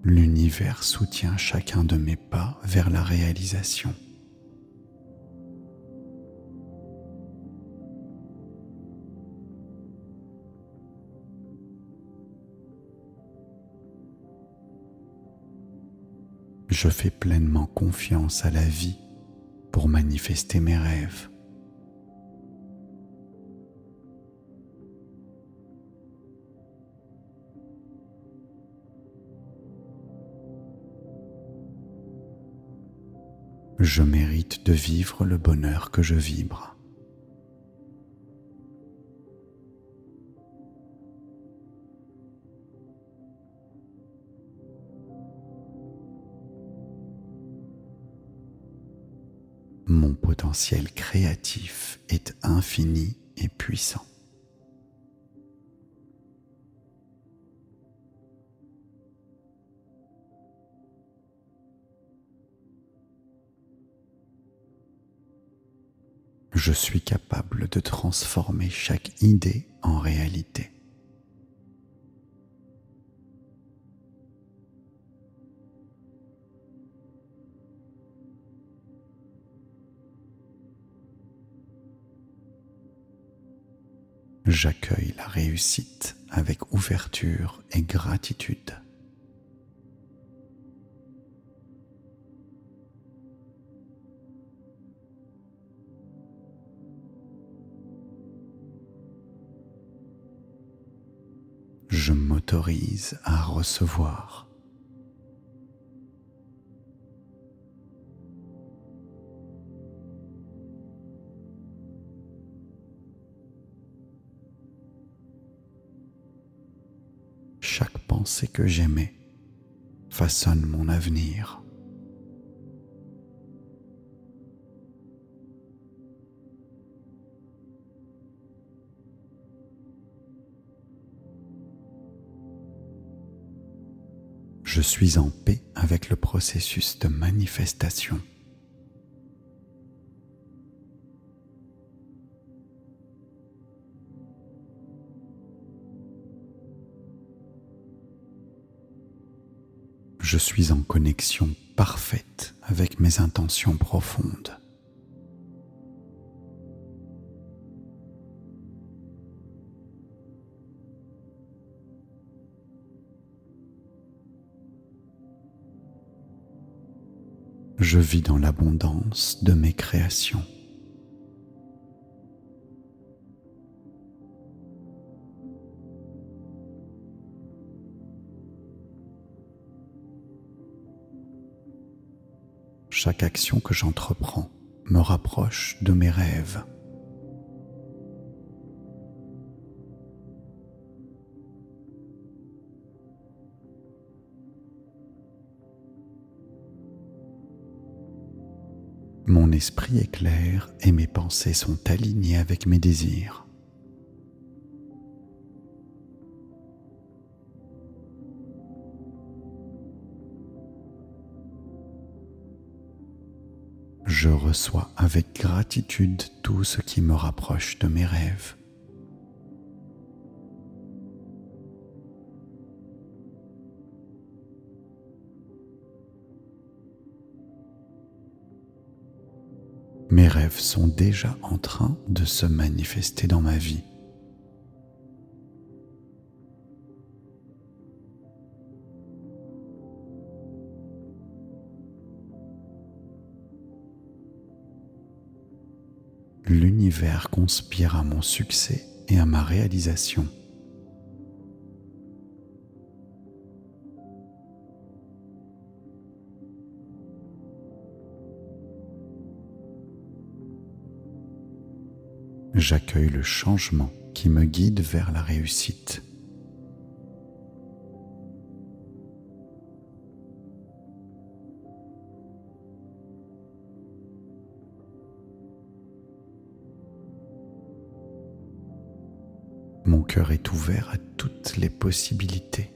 L'univers soutient chacun de mes pas vers la réalisation. Je fais pleinement confiance à la vie pour manifester mes rêves. Je mérite de vivre le bonheur que je vibre. Mon potentiel créatif est infini et puissant. Je suis capable de transformer chaque idée en réalité. J'accueille la réussite avec ouverture et gratitude. Je m'autorise à recevoir. Chaque pensée que j'émets façonne mon avenir. Je suis en paix avec le processus de manifestation. Je suis en connexion parfaite avec mes intentions profondes. Je vis dans l'abondance de mes créations. Chaque action que j'entreprends me rapproche de mes rêves. Mon esprit est clair et mes pensées sont alignées avec mes désirs. Je reçois avec gratitude tout ce qui me rapproche de mes rêves. Mes rêves sont déjà en train de se manifester dans ma vie. L'univers conspire à mon succès et à ma réalisation. J'accueille le changement qui me guide vers la réussite. Mon cœur est ouvert à toutes les possibilités.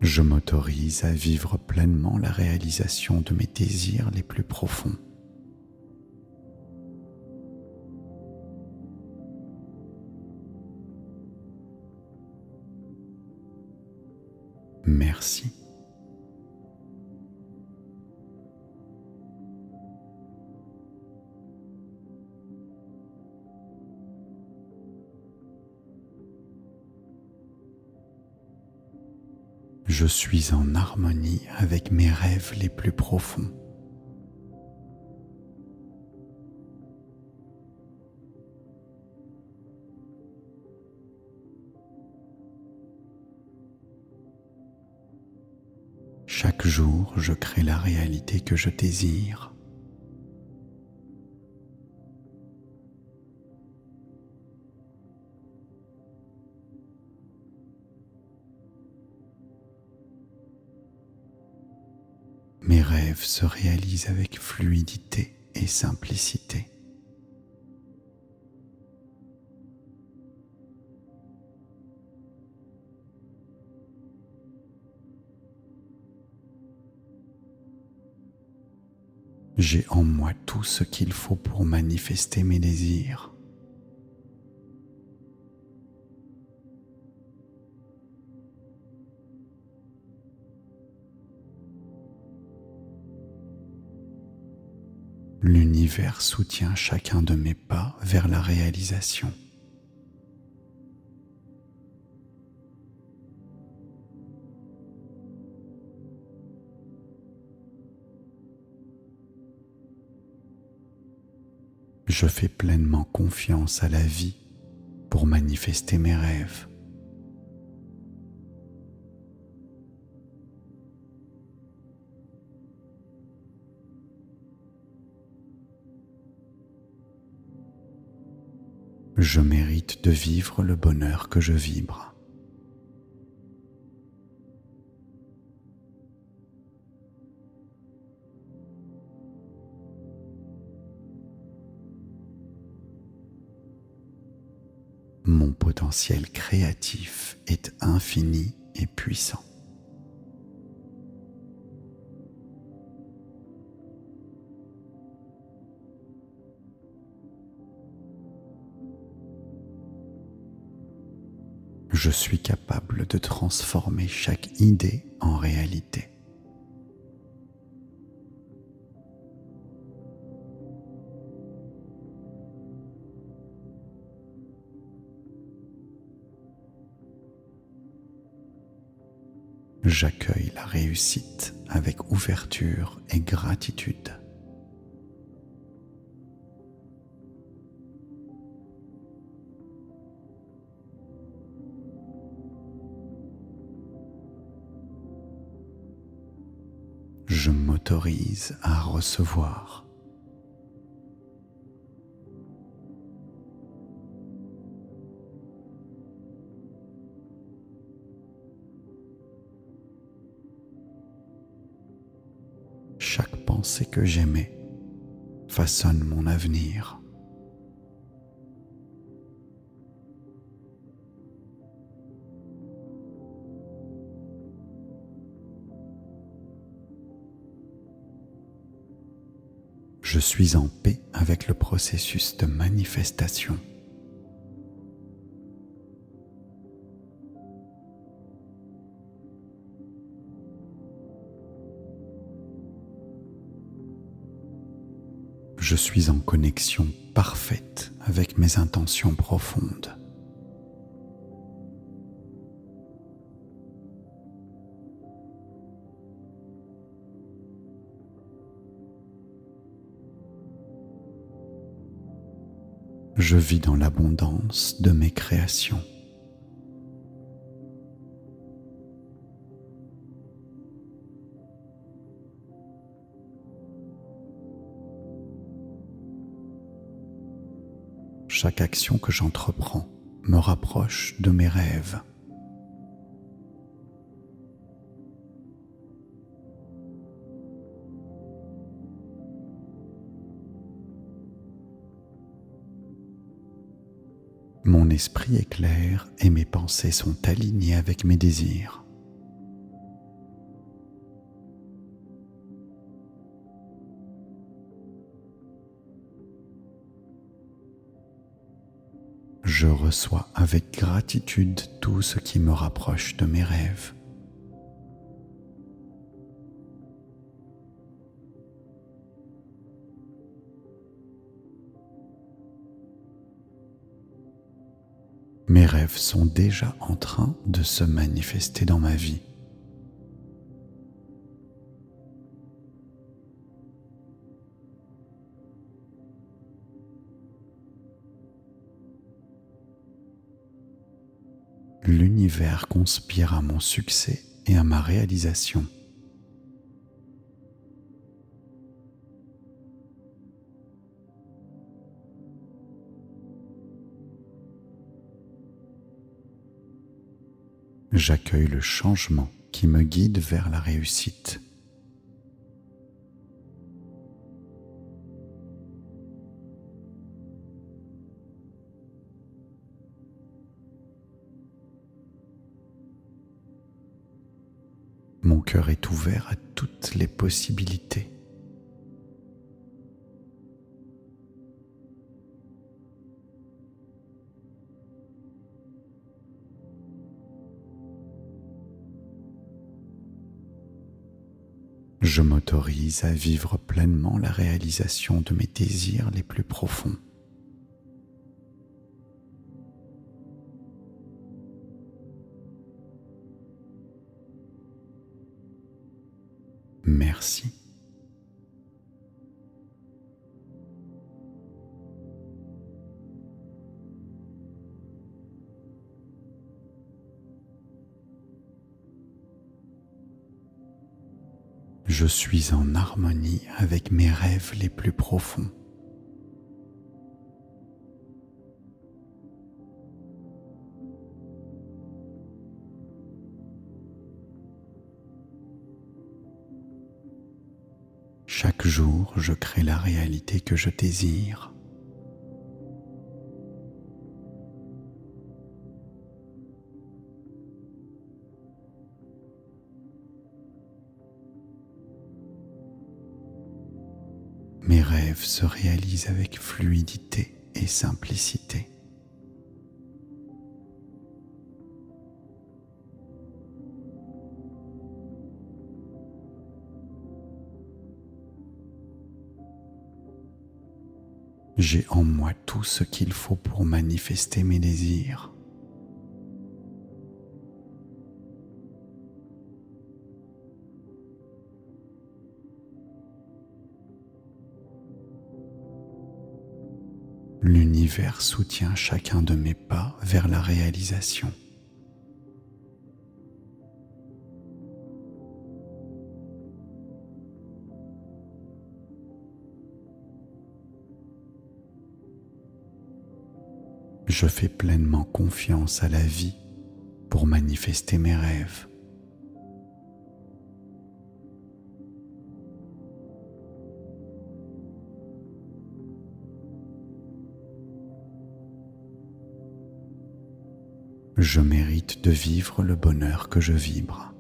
Je m'autorise à vivre pleinement la réalisation de mes désirs les plus profonds. Merci. Je suis en harmonie avec mes rêves les plus profonds. Chaque jour, je crée la réalité que je désire. Mes rêves se réalisent avec fluidité et simplicité. J'ai en moi tout ce qu'il faut pour manifester mes désirs. L'univers soutient chacun de mes pas vers la réalisation. Je fais pleinement confiance à la vie pour manifester mes rêves. Je mérite de vivre le bonheur que je vibre. Mon potentiel créatif est infini et puissant. Je suis capable de transformer chaque idée en réalité. J'accueille la réussite avec ouverture et gratitude. Je m'autorise à recevoir. Chaque pensée que j'émets façonne mon avenir. Je suis en paix avec le processus de manifestation. Je suis en connexion parfaite avec mes intentions profondes. Je vis dans l'abondance de mes créations. Chaque action que j'entreprends me rapproche de mes rêves. Mon esprit est clair et mes pensées sont alignées avec mes désirs. Je reçois avec gratitude tout ce qui me rapproche de mes rêves. Mes rêves sont déjà en train de se manifester dans ma vie. L'univers conspire à mon succès et à ma réalisation. J'accueille le changement qui me guide vers la réussite. Mon cœur est ouvert à toutes les possibilités. Je m'autorise à vivre pleinement la réalisation de mes désirs les plus profonds. Merci. Je suis en harmonie avec mes rêves les plus profonds. Chaque jour, je crée la réalité que je désire. Mes rêves se réalisent avec fluidité et simplicité. J'ai en moi tout ce qu'il faut pour manifester mes désirs. L'univers soutient chacun de mes pas vers la réalisation. Je fais pleinement confiance à la vie pour manifester mes rêves. Je mérite de vivre le bonheur que je vibre.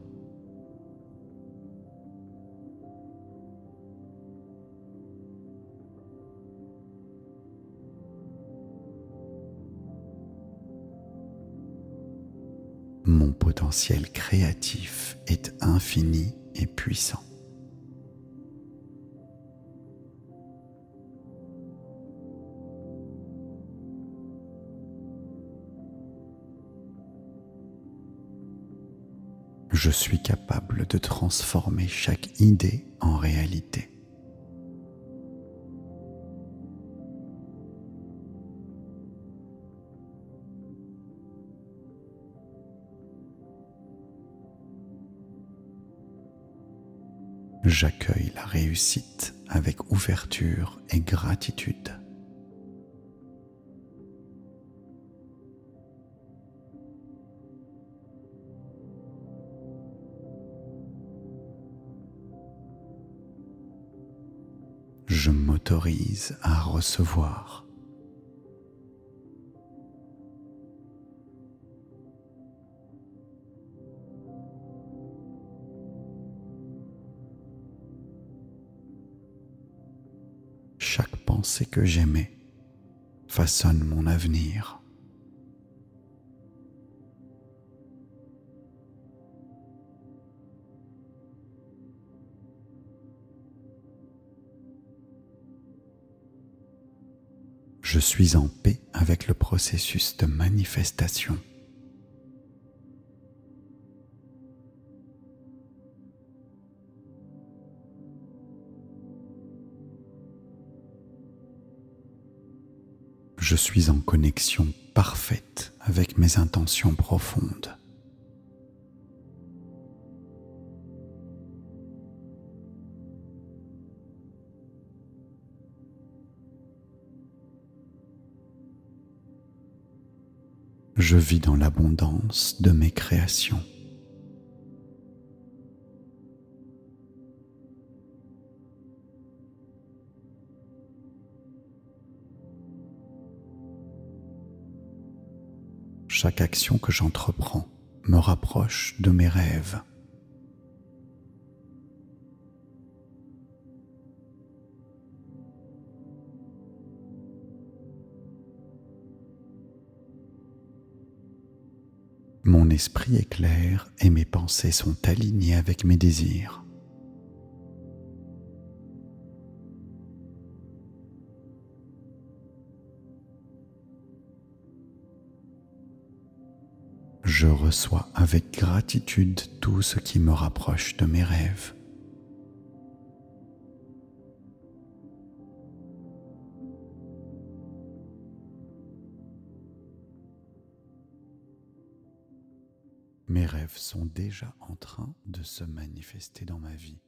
Mon potentiel créatif est infini et puissant. Je suis capable de transformer chaque idée en réalité. J'accueille la réussite avec ouverture et gratitude. Je m'autorise à recevoir. Chaque pensée que j'émets façonne mon avenir. Je suis en paix avec le processus de manifestation. Je suis en connexion parfaite avec mes intentions profondes. Je vis dans l'abondance de mes créations. Chaque action que j'entreprends me rapproche de mes rêves. Mon esprit est clair et mes pensées sont alignées avec mes désirs. Je reçois avec gratitude tout ce qui me rapproche de mes rêves. Mes rêves sont déjà en train de se manifester dans ma vie.